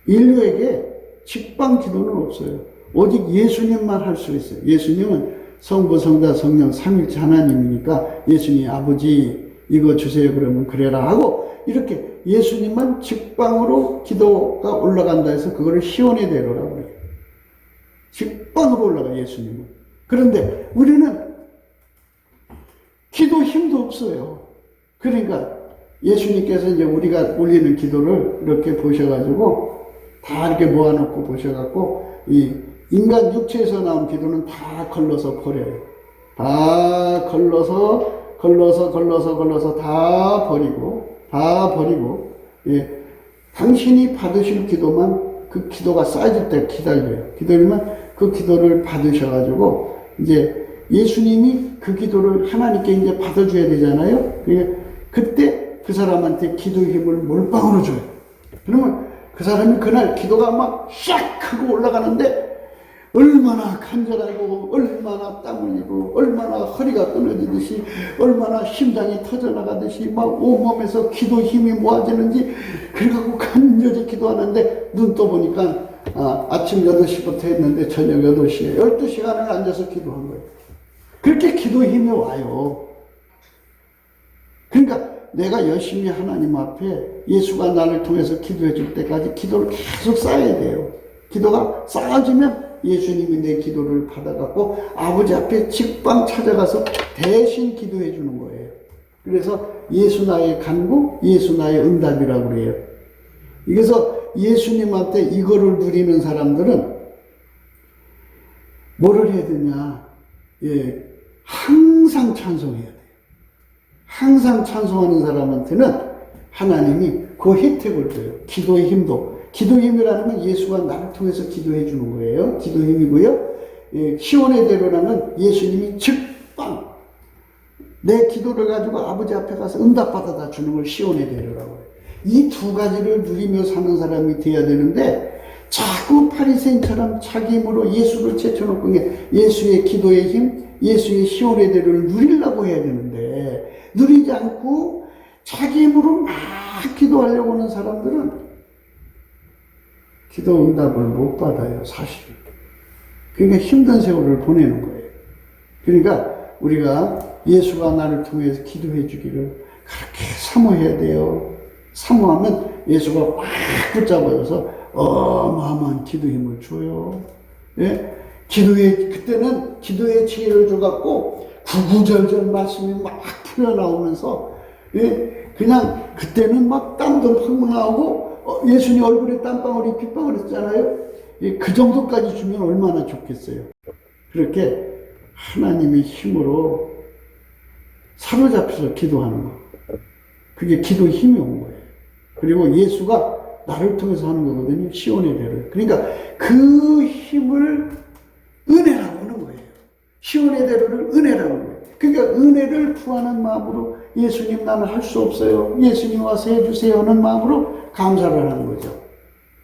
인류에게 직방 기도는 없어요. 오직 예수님만 할 수 있어요. 예수님은 성부, 성자, 성령, 삼일체 하나님이니까 예수님 아버지 이거 주세요 그러면 그래라 하고 이렇게 예수님만 직방으로 기도가 올라간다 해서 그거를 시온의 대로라고 해요. 직방으로 올라가 예수님은. 그런데 우리는 기도 힘도 없어요. 그러니까 예수님께서 이제 우리가 올리는 기도를 이렇게 보셔가지고 다 이렇게 모아놓고 보셔갖고 이 인간 육체에서 나온 기도는 다 걸러서 버려요. 다 걸러서 다 버리고 당신이 받으실 기도만 그 기도가 쌓여질 때 기다려요. 기다리면 그 기도를 받으셔가지고 이제 예수님이 그 기도를 하나님께 이제 받아줘야 되잖아요. 그때 그 사람한테 기도의 힘을 몰빵으로 줘요. 그러면 그 사람이 그날 기도가 막 샥 하고 올라가는데 얼마나 간절하고 얼마나 땀 흘리고 얼마나 허리가 끊어지듯이 얼마나 심장이 터져나가듯이 막 온몸에서 기도 힘이 모아지는지 그래갖고 간절히 기도하는데 눈 떠보니까 아침 8시부터 했는데 저녁 8시에 12시간을 앉아서 기도한 거예요. 그렇게 기도 힘이 와요. 그러니까 내가 열심히 하나님 앞에 예수가 나를 통해서 기도해 줄 때까지 기도를 계속 쌓아야 돼요. 기도가 쌓아지면 예수님이 내 기도를 받아갖고 아버지 앞에 직방 찾아가서 대신 기도해 주는 거예요. 그래서 예수 나의 간구, 예수 나의 응답이라고 그래요. 그래서 예수님한테 이거를 누리는 사람들은 뭐를 해야 되냐? 항상 찬송해야 돼요. 항상 찬송하는 사람한테는 하나님이 그 혜택을 줘요. 기도의 힘도. 기도의 힘이라는 건 예수가 나를 통해서 기도해 주는 거예요. 기도의 힘이고요. 시온의 대로라는 예수님이 즉방 내 기도를 가지고 아버지 앞에 가서 응답받아다 주는 걸 시온의 대로라고 해요. 이 두 가지를 누리며 사는 사람이 돼야 되는데 자꾸 바리새인처럼 자기 힘으로 예수를 제쳐놓고 예수의 기도의 힘, 예수의 시온의 대로를 누리려고 해야 되는데 누리지 않고 자기 힘으로 막 기도하려고 하는 사람들은 기도 응답을 못 받아요, 사실. 그러니까 힘든 세월을 보내는 거예요. 그러니까 우리가 예수가 나를 통해서 기도해 주기를 그렇게 사모해야 돼요. 사모하면 예수가 꽉 붙잡아줘서 어마어마한 기도 힘을 줘요. 예? 그때는 기도의 지혜를 줘갖고 구구절절 말씀이 막 풀려나오면서, 예? 그냥 그때는 막 땀도 팍 나오고, 예수님 얼굴에 땀방울이 빗방울 있잖아요. 그 정도까지 주면 얼마나 좋겠어요. 그렇게 하나님의 힘으로 사로잡혀서 기도하는 거. 그게 기도의 힘이 온 거예요. 그리고 예수가 나를 통해서 하는 거거든요. 시온의 대로. 그러니까 그 힘을 은혜라고 하는 거예요. 시온의 대로를 은혜라고 하는 거예요. 그러니까 은혜를 구하는 마음으로 예수님 나는 할 수 없어요. 예수님 와서 해주세요 하는 마음으로 감사를 하는 거죠.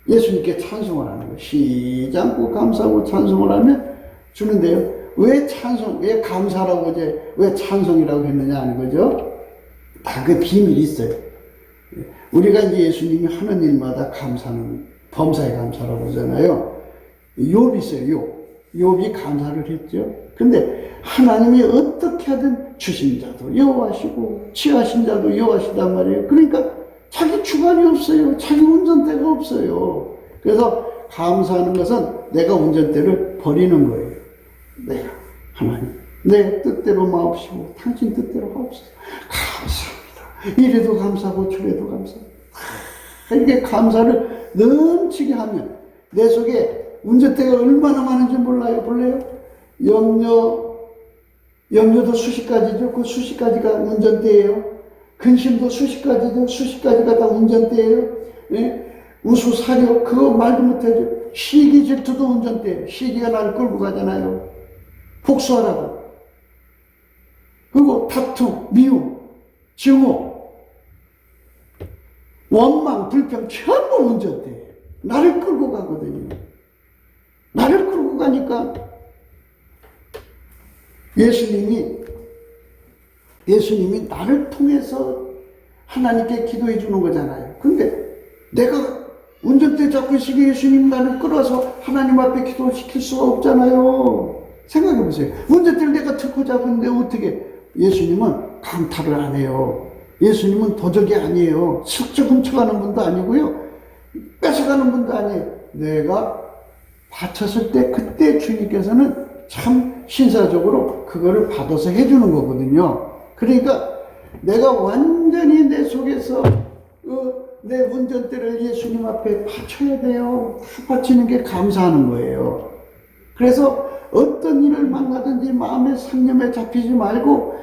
예수님께 찬송을 하는 거예요. 쉬지 않고 감사하고 찬송을 하면 주는데요. 왜 감사라고 왜 찬송이라고 했느냐 하는 거죠. 다 그 비밀이 있어요. 우리가 이제 예수님이 하는 일마다 감사는 범사에 감사라고 하잖아요. 욥이 있어요. 욥이 감사를 했죠. 근데 하나님이 어떻게 하든 주신 자도 여호와시고 취하신 자도 여호와시단 말이에요. 그러니까 자기 주관이 없어요. 자기 운전대가 없어요. 그래서 감사하는 것은 내가 운전대를 버리는 거예요. 내가 하나님 내 뜻대로 마옵시고 당신 뜻대로 하옵소서. 감사합니다. 이래도 감사하고 저래도 감사합니다. 이게 감사를 넘치게 하면 내 속에 운전대가 얼마나 많은지 볼래요? 염려도 수십 가지죠. 그 수십 가지가 운전대예요. 근심도 수십 가지죠. 수십 가지가 다 운전대예요. 예? 우수, 사려, 그거 말도 못하죠. 시기, 질투도 운전대예요. 시기가 나를 끌고 가잖아요. 복수하라고. 그리고 다툼, 미움, 증오, 원망, 불평 전부 운전대예요. 나를 끌고 가거든요. 나를 끌고 가니까 예수님이 나를 통해서 하나님께 기도해 주는 거잖아요. 근데 내가 운전대 잡고 있으니 예수님 나를 끌어서 하나님 앞에 기도시킬 수가 없잖아요. 생각해 보세요. 운전대를 내가 듣고 잡았는데 어떻게 예수님은 강탈을 안 해요. 예수님은 도적이 아니에요. 슬쩍 훔쳐가는 분도 아니고요. 뺏어가는 분도 아니에요. 내가 다쳤을 때 그때 주님께서는 참 신사적으로 그거를 받아서 해주는 거거든요. 그러니까 내가 완전히 내 속에서 내 운전대를 예수님 앞에 바쳐야 돼요. 다 바치는 게 감사하는 거예요. 그래서 어떤 일을 만나든지 마음의 상념에 잡히지 말고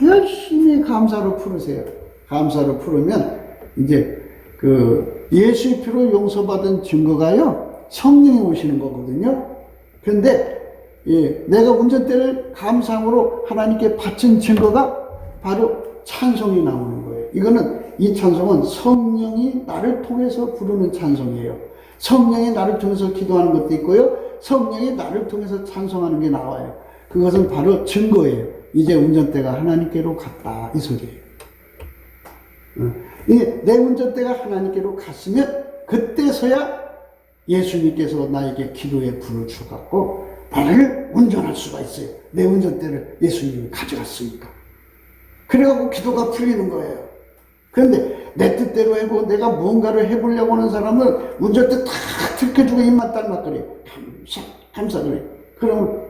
열심히 감사로 풀으세요. 감사로 풀으면 이제 그 예수의 피로 용서받은 증거가요. 성령이 오시는 거거든요. 그런데 내가 운전대를 감사함으로 하나님께 바친 증거가 바로 찬송이 나오는 거예요. 이 찬송은 성령이 나를 통해서 부르는 찬송이에요. 성령이 나를 통해서 기도하는 것도 있고요. 성령이 나를 통해서 찬송하는 게 나와요. 그것은 바로 증거예요. 이제 운전대가 하나님께로 갔다 이 소리예요. 내 운전대가 하나님께로 갔으면 그때서야 예수님께서 나에게 기도의 불을 주갖고 나를 운전할 수가 있어요. 내 운전대를 예수님이 가져갔으니까. 그래갖고 기도가 풀리는 거예요. 그런데 내 뜻대로 하고 내가 무언가를 해보려고 하는 사람은 운전대 탁 들켜주고 입만 딸막거려. 감사그래. 그러면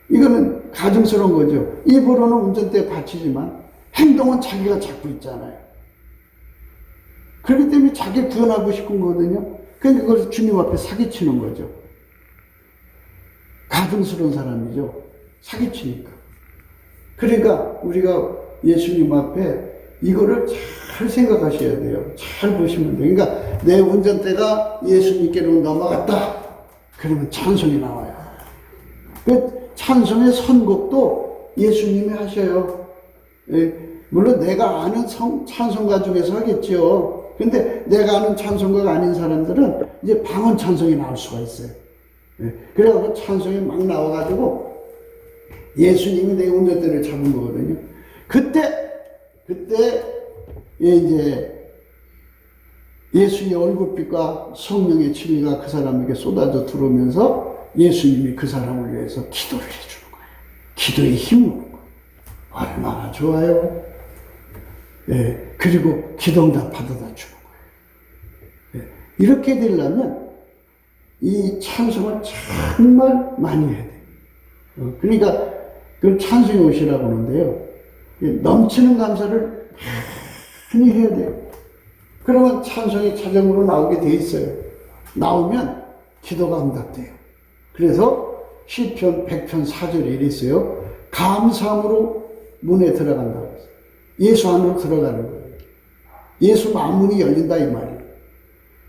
이거는 가증스러운 거죠. 입으로는 운전대에 받치지만 행동은 자기가 잡고 있잖아요. 그렇기 때문에 자기 구원하고 싶은 거거든요. 그러니까 그걸 주님 앞에 사기치는 거죠. 가증스러운 사람이죠. 사기치니까. 그러니까 우리가 예수님 앞에 이거를 잘 생각하셔야 돼요. 잘 보시면 돼요. 그러니까 내 운전대가 예수님께로 넘어갔다. 그러면 찬송이 나와요. 그 찬송의 선곡도 예수님이 하셔요. 예, 물론 내가 아는 찬송가 중에서 하겠죠. 근데 내가 아는 찬송가가 아닌 사람들은 이제 방언 찬송이 나올 수가 있어요. 예, 그래가지고 찬송이 막 나와가지고 예수님이 내 운전대를 잡은 거거든요. 그때 이제 예수의 얼굴빛과 성령의 진리가 그 사람에게 쏟아져 들어오면서 예수님이 그 사람을 위해서 기도를 해주는 거예요. 기도의 힘을 주는 거예요. 얼마나 좋아요. 예, 그리고 기도응답 받아다 주는 거예요. 예, 이렇게 되려면 이 찬송을 정말 많이 해야 돼요. 그러니까 그 찬송의 옷이라고 하는데요. 넘치는 감사를 많이 해야 돼요. 그러면 찬송이 자동으로 나오게 돼 있어요. 나오면 기도가 응답돼요. 그래서 시편 100편 4절에 이랬어요. 감사함으로 문에 들어간다고 했어요. 예수 안으로 들어가는 거예요. 예수 만문이 열린다 이 말이에요.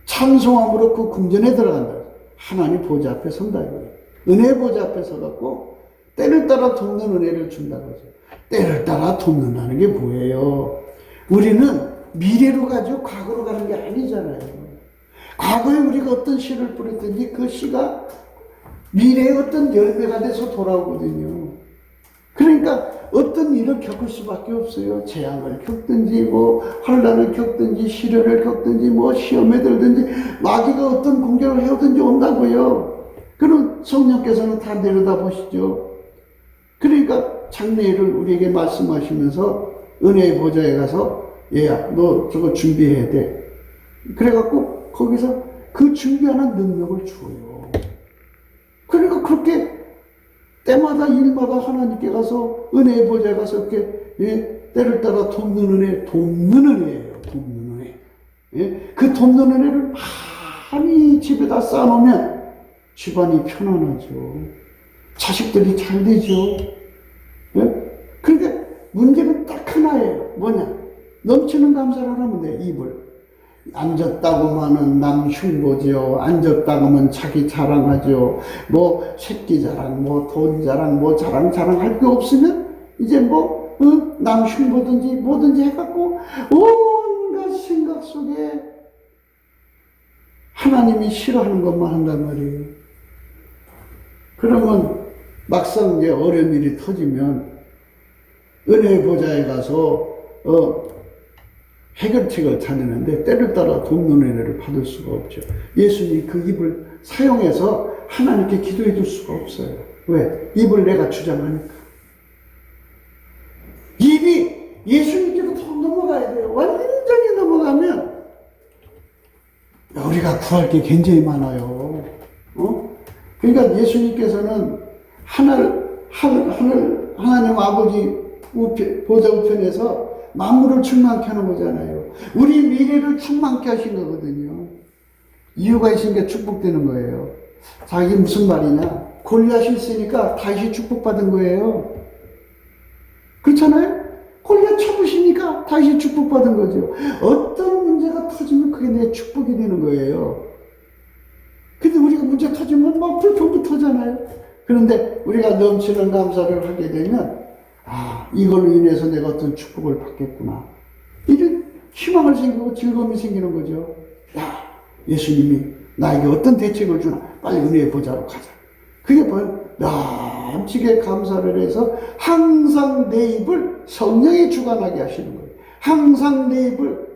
찬송함으로 그 궁전에 들어간다. 하나님 보좌 앞에 선다 이거예요. 은혜 보좌 앞에 서갖고 때를 따라 돕는 은혜를 준다고 하죠. 때를 따라 돕는다는 게 뭐예요? 우리는 미래로 가죠. 과거로 가는 게 아니잖아요. 과거에 우리가 어떤 씨를 뿌렸든지 그 씨가 미래의 어떤 열매가 돼서 돌아오거든요. 그러니까 어떤 일을 겪을 수밖에 없어요. 재앙을 겪든지 뭐 환난을 겪든지 시련을 겪든지 뭐 시험에 들든지 마귀가 어떤 공격을 해오든지 온다고요. 그럼 성령께서는 다 내려다보시죠. 그러니까 장래일을 우리에게 말씀하시면서 은혜의 보좌에 가서 얘야 너 저거 준비해야 돼. 그래갖고 거기서 그 준비하는 능력을 줘요. 그러니까 그렇게 때마다 일마다 하나님께 가서 은혜의 보좌에 가서 이렇게 때를 따라 돕는 은혜예요. 돕는 은혜. 예? 그 돕는 은혜를 많이 집에다 쌓아놓으면 집안이 편안하죠. 자식들이 잘 되죠. 예? 그러니까 문제는 딱 하나예요. 뭐냐? 넘치는 감사를 하면 돼. 입을. 앉았다고만은 남 흉보지요. 앉았다고만 자기 자랑하죠. 뭐 새끼 자랑, 뭐 돈 자랑, 뭐 자랑할 게 없으면 이제 뭐 남 흉보든지 뭐든지 해갖고 온갖 생각 속에 하나님이 싫어하는 것만 한단 말이에요. 그러면 막상 이제 어려운 일이 터지면 은혜의 보좌에 가서 해결책을 찾는데 때를 따라 돕는 은혜를 받을 수가 없죠. 예수님이 그 입을 사용해서 하나님께 기도해 줄 수가 없어요. 왜? 입을 내가 주장하니까. 입이 예수님께로 더 넘어가야 돼요. 완전히 넘어가면 우리가 구할 게 굉장히 많아요. 그러니까 예수님께서는 하나님 아버지 보좌 우편에서 만물을 충만케 하는 거잖아요. 우리 미래를 충만케 하신 거거든요. 이유가 있으니까 축복되는 거예요. 자, 이게 무슨 말이냐? 골리앗이 있으니까 다윗이 축복받은 거예요. 그렇잖아요? 골리앗 쳐부시니까 다윗이 축복받은 거죠. 어떤 문제가 터지면 그게 내 축복이 되는 거예요. 근데 우리가 문제 터지면 막 불평도 터잖아요. 그런데 우리가 넘치는 감사를 하게 되면 이걸로 인해서 내가 어떤 축복을 받겠구나. 이런 희망을 생기고 즐거움이 생기는 거죠. 야, 예수님이 나에게 어떤 대책을 주나. 빨리 은혜의 보좌로 가자. 그게 뭐예요? 남치게 감사를 해서 항상 내 입을 성령이 주관하게 하시는 거예요. 항상 내 입을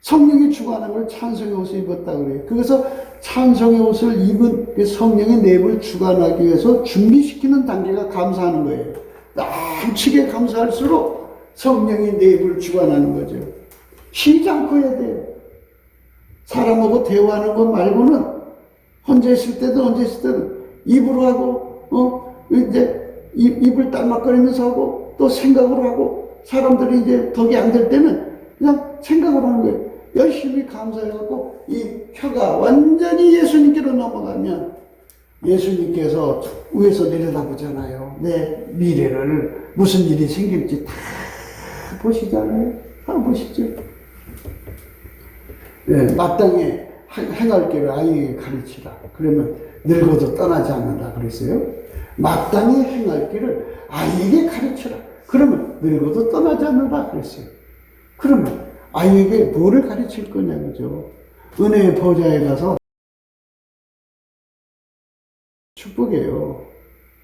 성령이 주관하는 걸 찬송의 옷을 입었다 그래요. 그래서 찬송의 옷을 입은 그 성령의 내 입을 주관하기 위해서 준비시키는 단계가 감사하는 거예요. 남치게 감사할수록 성령이 내 입을 주관하는 거죠. 쉬지 않고 해야 돼요. 사람하고 대화하는 것 말고는 혼자 있을 때도 입으로 하고 이제 입을 딸막거리면서 하고 또 생각으로 하고 사람들이 이제 덕이 안 될 때는 그냥 생각을 하는 거예요. 열심히 감사해갖고 이 혀가 완전히 예수님께로 넘어가면 예수님께서 위에서 내려다보잖아요. 내 미래를 무슨 일이 생길지 다 보시잖아요. 다 보시죠. 네, 마땅히 행할 길을 아이에게 가르치라. 그러면 늙어도 떠나지 않는다 그랬어요. 마땅히 행할 길을 아이에게 가르치라. 그러면 늙어도 떠나지 않는다 그랬어요. 그러면 아이에게 뭐를 가르칠 거냐죠. 은혜의 보좌에 가서 축복이에요.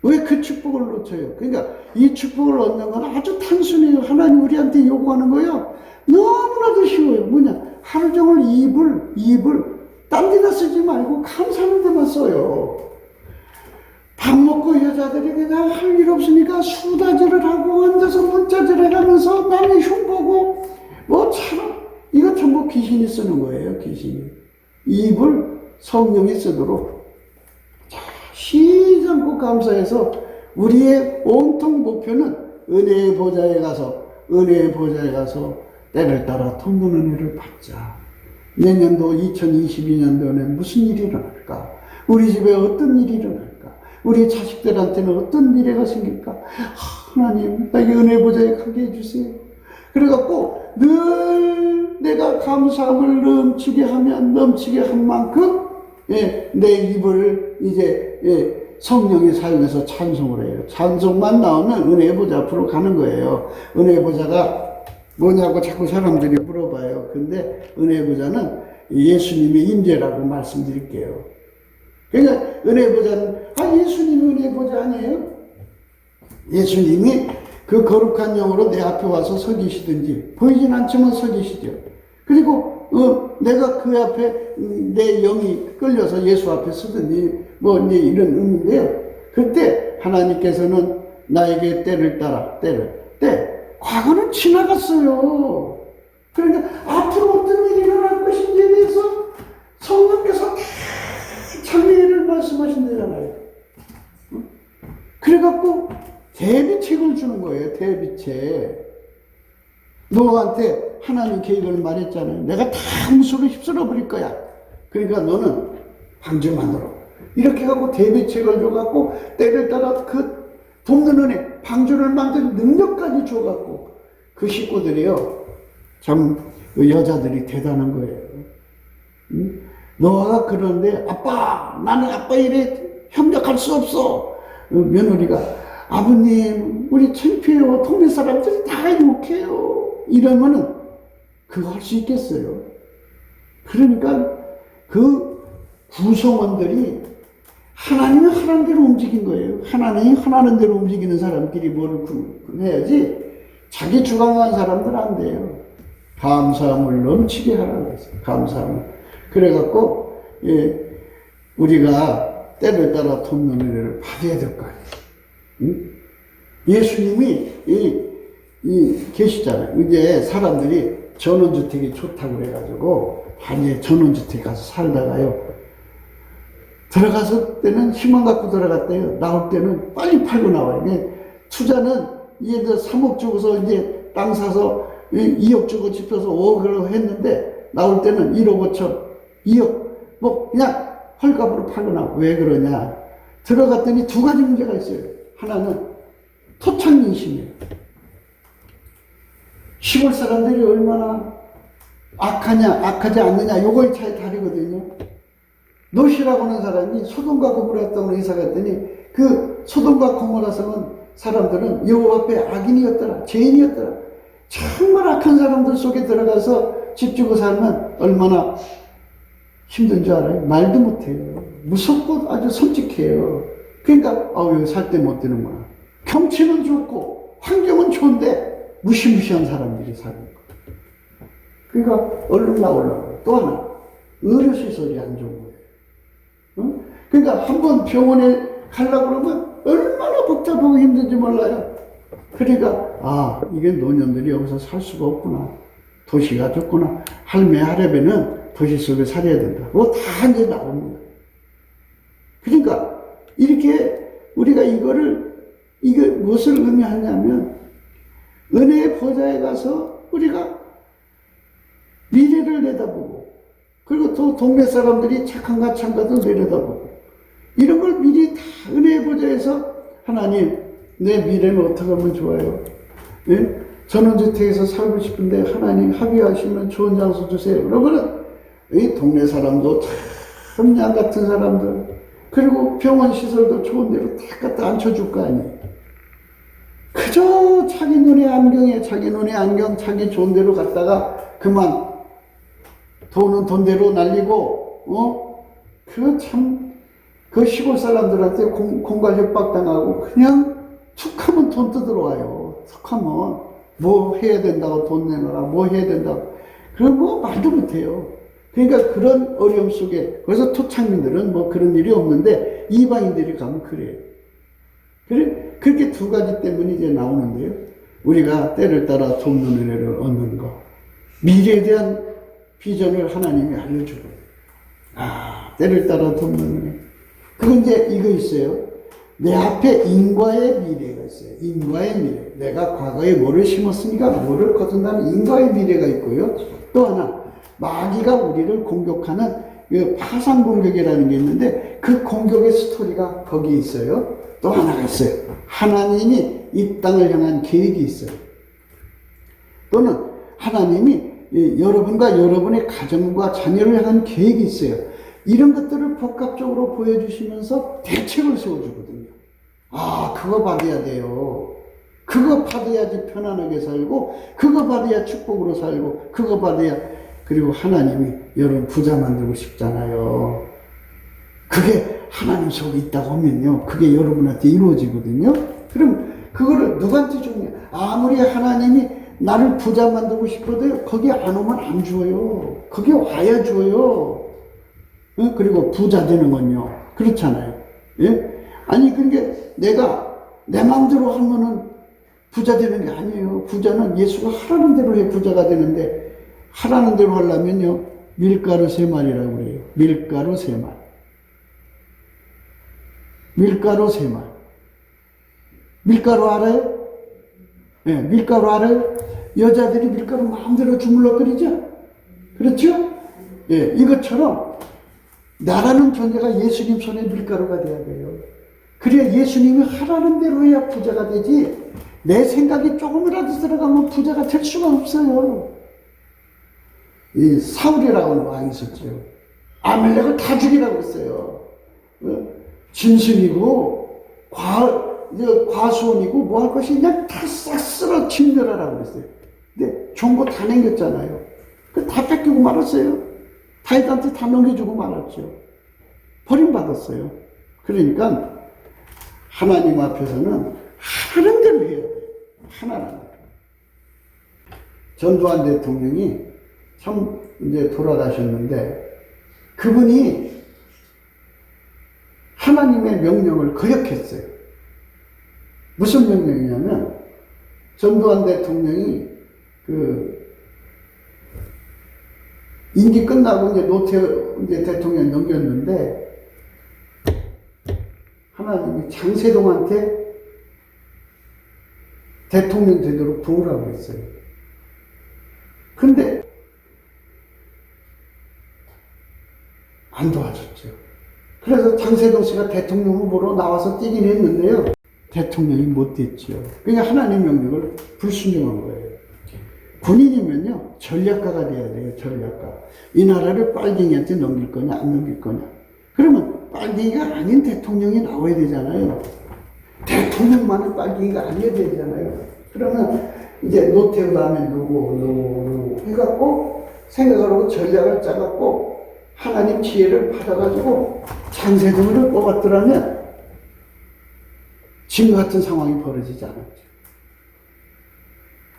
왜 그 축복을 놓쳐요? 그러니까 이 축복을 얻는 건 아주 단순해요. 하나님 우리한테 요구하는 거예요. 너무나도 쉬워요. 뭐냐? 하루 종일 입을 딴 데다 쓰지 말고 감사하는 데만 써요. 밥 먹고 여자들이 그냥 할 일 없으니까 수다질을 하고 앉아서 문자질 해가면서 남의 흉보고 참 이거 전부 귀신이 쓰는 거예요. 귀신이. 입을 성령이 쓰도록 쉬지 않고 감사해서 우리의 온통 목표는 은혜의 보좌에 가서 때를 따라 돕는 은혜를 받자. 내년도 2022년도에 무슨 일이 일어날까? 우리 집에 어떤 일이 일어날까? 우리 자식들한테는 어떤 미래가 생길까? 하나님 나에게 은혜 보좌에 가게 해주세요. 그래갖고 늘 내가 감사함을 넘치게 한 만큼 내 입을 이제 성령의 삶에서 찬송을 해요. 찬송만 나오면 은혜의 보좌 앞으로 가는 거예요. 은혜의 보좌가 뭐냐고 자꾸 사람들이 물어봐요. 근데 은혜의 보좌는 예수님의 임재라고 말씀드릴게요. 그러니까 은혜의 보좌는 예수님이 은혜의 보좌 아니에요? 예수님이 그 거룩한 영으로 내 앞에 와서 서 계시든지 보이진 않지만 서 계시죠. 그리고 내가 그 앞에 내 영이 끌려서 예수 앞에 서든지 이제 이런 의미인데요. 그때 하나님께서는 나에게 때를 따라 과거는 지나갔어요. 그러니까 앞으로 어떤 일이 일어날 것인지에 대해서 성령께서 장래를 말씀하신다잖아요. 그래갖고 대비책을 주는 거예요. 대비책. 너한테 하나님 계획을 말했잖아요. 내가 다 무수로 휩쓸어 버릴 거야. 그러니까 너는 방주 만들어. 이렇게 해갖고 대비책을 줘갖고 때를 따라 그 돕는 은혜, 방주를 만드는 능력까지 줘갖고 그 식구들이요. 참 그 여자들이 대단한 거예요. 응? 너가 그러는데 나는 아빠 일에 협력할 수 없어. 며느리가 아버님 우리 창피해요. 동네 사람들이 다 욕해요. 이러면은 그거 할 수 있겠어요. 그러니까 그 구성원들이 하나님이 하라는 대로 움직인 거예요. 하나님이 하라는 대로 움직이는 사람끼리 뭐를 해야지 자기 주관하는 사람들은 안 돼요. 감사함을 넘치게 하라고 했어요. 감사함을. 그래갖고 우리가 때를 따라 돕는 은혜를 받아야 될 거 아니에요. 응? 예수님이 계시잖아요. 이제 사람들이 전원주택이 좋다고 그래가지고 이제 전원주택 가서 살다가요. 들어갔을 때는 희망 갖고 들어갔대요. 나올 때는 빨리 팔고 나와요. 투자는 이제 3억 주고서 이제 땅 사서 2억 주고 집혀서 5억을 했는데 나올 때는 1억 5천, 2억 그냥 헐값으로 팔고 나와. 왜 그러냐? 들어갔더니 두 가지 문제가 있어요. 하나는 토착민심이에요. 시골 사람들이 얼마나 악하지 않느냐, 요거의 차이 다르거든요. 롯이라고 하는 사람이 소돔과 고모라 땅으로 이사 갔더니 그 소돔과 고모라 성은 사람들은 여호와 앞에 악인이었더라, 죄인이었더라. 정말 악한 사람들 속에 들어가서 집 주고 살면 얼마나 힘든 줄 알아요? 말도 못해요. 무섭고 아주 솔직해요. 그러니까 여기 살 때 못 되는구나. 경치는 좋고 환경은 좋은데 무시무시한 사람들이 사는 거예요. 그러니까 얼른 나오려고. 또 하나 의료시설이 안 좋은 거예요. 응? 그러니까 한번 병원에 가려고 그러면 얼마나 복잡하고 힘든지 몰라요. 그러니까 이게 노년들이 여기서 살 수가 없구나. 도시가 좋구나. 할매 할아버지는 도시 속에 살아야 된다. 그거 다 이제 나옵니다. 그러니까 이렇게 우리가 이게 무엇을 의미하냐면 은혜의 보좌에 가서 우리가 미래를 내다보고 그리고 또 동네 사람들이 착한가 참가도 내려다보고 이런 걸 미리 다 은혜의 보좌에서 하나님 내 미래는 어떻게 하면 좋아요? 예? 전원주택에서 살고 싶은데 하나님 합의하시면 좋은 장소 주세요. 그러면은 이 동네 사람도 참 양 같은 사람들 그리고 병원 시설도 좋은 데로 다 갖다 앉혀줄 거 아니에요. 그저 자기 눈에 안경에 자기 눈에 안경 자기 좋은 데로 갔다가 그만 돈은 돈대로 날리고 그 시골 사람들한테 공갈 협박당하고 그냥 툭 하면 돈 뜯어와요. 툭 하면 뭐 해야 된다고 돈 내놔라 뭐 해야 된다고 그럼 뭐 말도 못해요. 그러니까 그런 어려움 속에 그래서 토착민들은 뭐 그런 일이 없는데 이방인들이 가면 그래요. 그렇게 두 가지 때문에 이제 나오는데요. 우리가 때를 따라 돕는 은혜를 얻는 것 미래에 대한 비전을 하나님이 알려주고 때를 따라 돕는 은혜 그건 이제 이거 있어요. 내 앞에 인과의 미래가 있어요. 인과의 미래. 내가 과거에 뭐를 심었으니까 뭐를 거둔다는 인과의 미래가 있고요. 또 하나 마귀가 우리를 공격하는 파상 공격이라는 게 있는데 그 공격의 스토리가 거기 있어요. 또 하나가 있어요. 하나님이 이 땅을 향한 계획이 있어요. 또는 하나님이 여러분과 여러분의 가정과 자녀를 향한 계획이 있어요. 이런 것들을 복합적으로 보여주시면서 대책을 세워주거든요. 그거 받아야 돼요. 그거 받아야지 편안하게 살고 그거 받아야 축복으로 살고 그거 받아야 그리고 하나님이 여러분 부자 만들고 싶잖아요. 그게 하나님 속에 있다고 하면요. 그게 여러분한테 이루어지거든요. 그럼 그거를 누구한테 주냐? 아무리 하나님이 나를 부자 만들고 싶어도 거기 안 오면 안 줘요. 거기 와야 줘요. 그리고 부자 되는 건요. 그렇잖아요. 예? 아니, 그러니까 내가 내 마음대로 하면은 부자 되는 게 아니에요. 부자는 예수가 하라는 대로 해 부자가 되는데 하라는 대로 하려면요. 밀가루 3마리라고 그래요. 밀가루 3말. 밀가루 3말. 밀가루 알아요? 예, 밀가루 알아요? 여자들이 밀가루 마음대로 주물러 끓이죠? 그렇죠? 예, 이것처럼 나라는 존재가 예수님 손에 밀가루가 돼야 돼요. 그래야 예수님이 하라는 대로 해야 부자가 되지 내 생각이 조금이라도 들어가면 부자가 될 수가 없어요. 이 사울이라고 하는 왕이 있었죠. 아멜렉을 다 죽이라고 했어요. 진순이고 과수원이고 뭐 할 것이 그냥 다 싹 쓸어 진멸하라고 했어요. 근데 좋은 거 다 남겼잖아요. 다 뺏기고 말았어요. 다윗한테 다 넘겨주고 말았죠. 버림받았어요. 그러니까 하나님 앞에서는 하는 대로 해야 돼요. 하나라는 대로. 전두환 대통령이 참 이제 돌아가셨는데 그분이 하나님의 명령을 거역했어요. 무슨 명령이냐면 전두환 대통령이 임기 끝나고 이제 노태우 이제 대통령 넘겼는데 하나님이 장세동한테 대통령 되도록 도우라고 했어요. 근데 안 도와줬죠. 그래서 장세동 씨가 대통령 후보로 나와서 뛰긴 했는데요. 대통령이 못 됐죠. 그러니까 하나님 명령을 불순종한 거예요. 군인이면요, 전략가가 돼야 돼요, 전략가. 이 나라를 빨갱이한테 넘길 거냐, 안 넘길 거냐. 그러면 빨갱이가 아닌 대통령이 나와야 되잖아요. 대통령만은 빨갱이가 아니어야 되잖아요. 그러면 이제 노태우 다음에 누구 해갖고 생각을 하고 전략을 짜갖고 하나님 지혜를 받아가지고 장세동을 뽑았더라면 지금 같은 상황이 벌어지지 않았죠.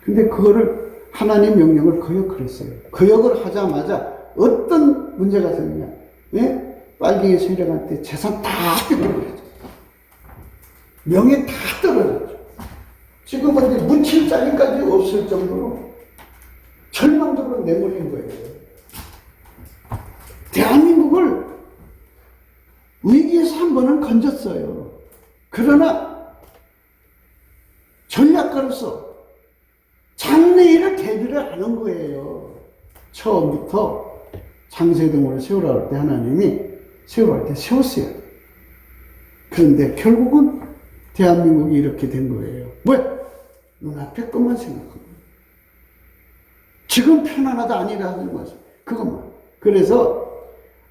근데 그거를 하나님 명령을 거역을 했어요. 거역을 하자마자 어떤 문제가 생기냐. 예? 빨갱이 세력한테 재산 다 뜯어버렸죠. 명예 다 떨어졌죠. 지금은 이제 묻힐 자리까지 없을 정도로 절망적으로 내몰린 거예요. 대한민국을 위기에서 한 번은 건졌어요. 그러나 전략가로서 장래일을 대비를 하는 거예요. 처음부터 장세동을 세우라 할 때 하나님이 세우라 할 때 세웠어요. 그런데 결국은 대한민국이 이렇게 된 거예요. 왜? 눈앞에 것만 생각하고. 지금 편안하다 아니라는 거죠. 그것만. 그래서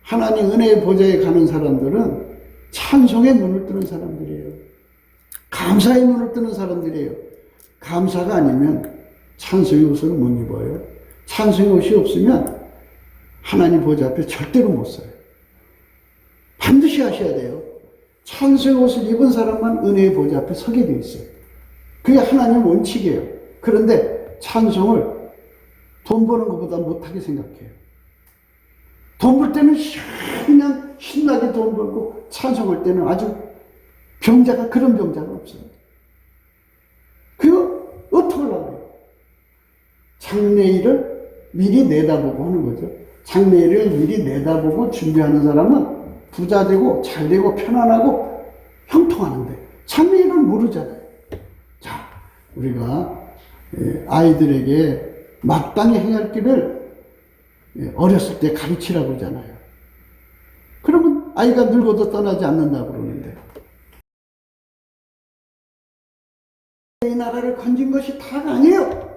하나님 은혜의 보좌에 가는 사람들은 찬송의 눈을 뜨는 사람들이에요. 감사의 눈을 뜨는 사람들이에요. 감사가 아니면 찬송의 옷을 못 입어요. 찬송의 옷이 없으면 하나님 보좌 앞에 절대로 못 서요. 반드시 하셔야 돼요. 찬송의 옷을 입은 사람만 은혜의 보좌 앞에 서게 돼 있어요. 그게 하나님 원칙이에요. 그런데 찬송을 돈 버는 것보다 못하게 생각해요. 돈 벌 때는 그냥 신나게 돈 벌고 찬송할 때는 아주 병자가 그런 병자가 없어요. 그거 어떻게 하려고요? 장래일을 미리 내다보고 하는 거죠. 장래일을 미리 내다보고 준비하는 사람은 부자 되고 잘 되고 편안하고 형통하는데 장래일을 모르잖아요. 자, 우리가 아이들에게 마땅히 행할 길을 어렸을 때 가르치라고 그러잖아요. 그러면 아이가 늙어도 떠나지 않는다고 그러는데 이 나라를 건진 것이 다가 아니에요.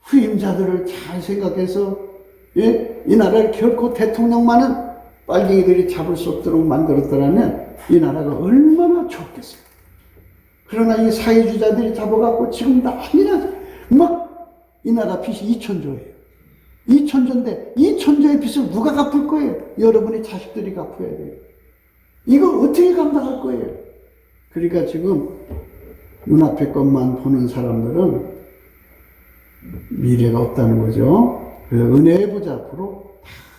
후임자들을 잘 생각해서 이 나라를 결코 대통령만은 빨갱이들이 잡을 수 없도록 만들었더라면 이 나라가 얼마나 좋겠어요. 그러나 이 사회주의자들이 잡아갖고 지금 난리나서 막 이 나라 빚이 2천조예요. 2천조인데 2천조의 빚을 누가 갚을 거예요? 여러분의 자식들이 갚아야 돼요. 이거 어떻게 감당할 거예요? 그러니까 지금 눈앞의 것만 보는 사람들은 미래가 없다는 거죠. 그래서 은혜의 보좌 앞으로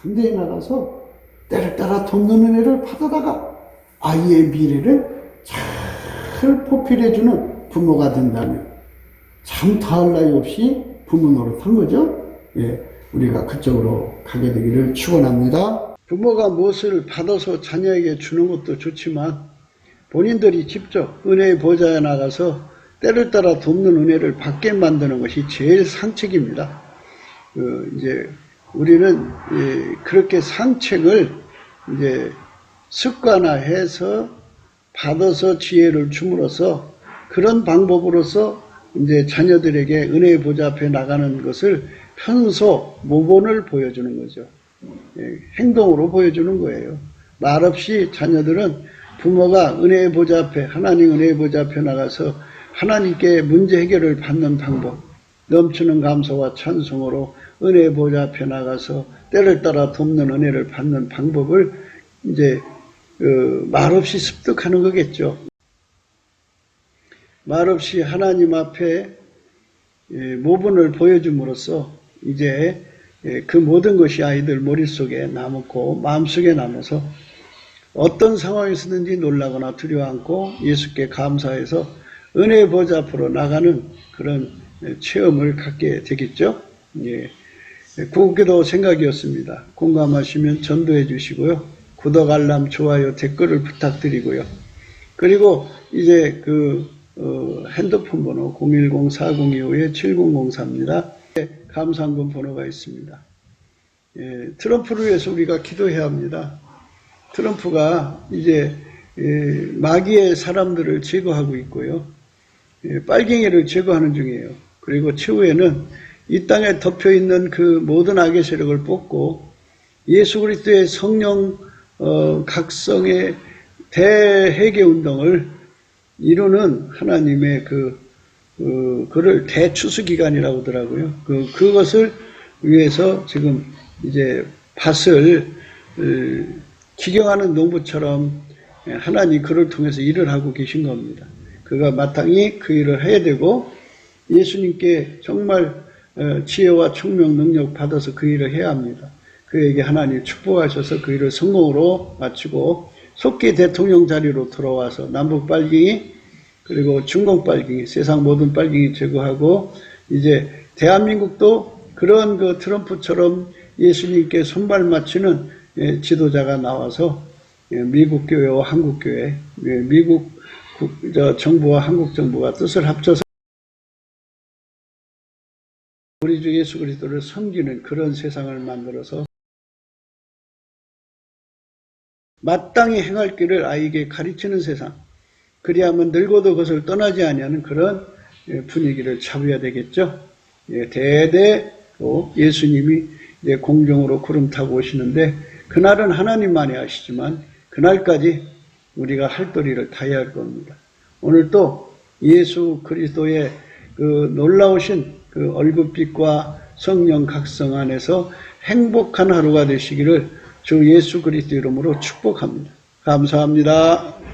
담대히 나가서 때를 따라 돕는 은혜를 받아다가 아이의 미래를 잘 포필해주는 부모가 된다면 참 더할 나위 없이 부모 노릇한 거죠. 예, 우리가 그쪽으로 가게 되기를 축원합니다. 부모가 무엇을 받아서 자녀에게 주는 것도 좋지만 본인들이 직접 은혜의 보좌에 나가서 때를 따라 돕는 은혜를 받게 만드는 것이 제일 상책입니다. 이제 우리는 그렇게 상책을 이제 습관화해서 받아서 지혜를 줌으로써 그런 방법으로서 이제 자녀들에게 은혜의 보좌 앞에 나가는 것을 편소 모본을 보여주는 거죠. 행동으로 보여주는 거예요. 말없이 자녀들은 부모가 은혜의 보좌 앞에, 하나님 은혜의 보좌 앞에 나가서 하나님께 문제 해결을 받는 방법, 넘치는 감사와 찬송으로 은혜의 보좌 앞에 나가서 때를 따라 돕는 은혜를 받는 방법을 이제 말없이 습득하는 거겠죠. 말없이 하나님 앞에 모본을 보여줌으로써 이제 그 모든 것이 아이들 머릿속에 남고 마음속에 남아서 어떤 상황에서든지 놀라거나 두려워 않고 예수께 감사해서 은혜의 보좌 앞으로 나가는 그런 체험을 갖게 되겠죠. 예. 구국기도 생각이었습니다. 공감하시면 전도해 주시고요. 구독, 알람, 좋아요, 댓글을 부탁드리고요. 그리고 이제 핸드폰 번호 010-4025-7004입니다. 감사한금 번호가 있습니다. 예, 트럼프를 위해서 우리가 기도해야 합니다. 트럼프가 이제 마귀의 사람들을 제거하고 있고요. 빨갱이를 제거하는 중이에요. 그리고 최후에는 이 땅에 덮여있는 그 모든 악의 세력을 뽑고 예수 그리스도의 성령 각성의 대회개 운동을 이루는 하나님의 그를 대추수 기간이라고 하더라고요. 그것을 위해서 지금 이제 밭을 기경하는 농부처럼 하나님 그를 통해서 일을 하고 계신 겁니다. 그가 마땅히 그 일을 해야 되고 예수님께 정말 지혜와 총명 능력 받아서 그 일을 해야 합니다. 그에게 하나님 축복하셔서 그 일을 성공으로 마치고 속기 대통령 자리로 돌아와서 남북 빨갱이 그리고 중공 빨갱이 세상 모든 빨갱이 제거하고 이제 대한민국도 그런 그 트럼프처럼 예수님께 손발 맞추는 지도자가 나와서 미국 교회와 한국 교회, 미국 정부와 한국 정부가 뜻을 합쳐서 우리 주 예수 그리스도를 섬기는 그런 세상을 만들어서 마땅히 행할 길을 아이에게 가르치는 세상, 그리하면 늙어도 그것을 떠나지 아니하는 그런 분위기를 잡아야 되겠죠. 대대로 예수님이 공중으로 구름 타고 오시는데 그날은 하나님만이 하시지만 그날까지 우리가 할 도리를 다해야 할 겁니다. 오늘 또 예수 그리스도의 그 놀라우신 그 얼굴빛과 성령 각성 안에서 행복한 하루가 되시기를 주 예수 그리스도 이름으로 축복합니다. 감사합니다.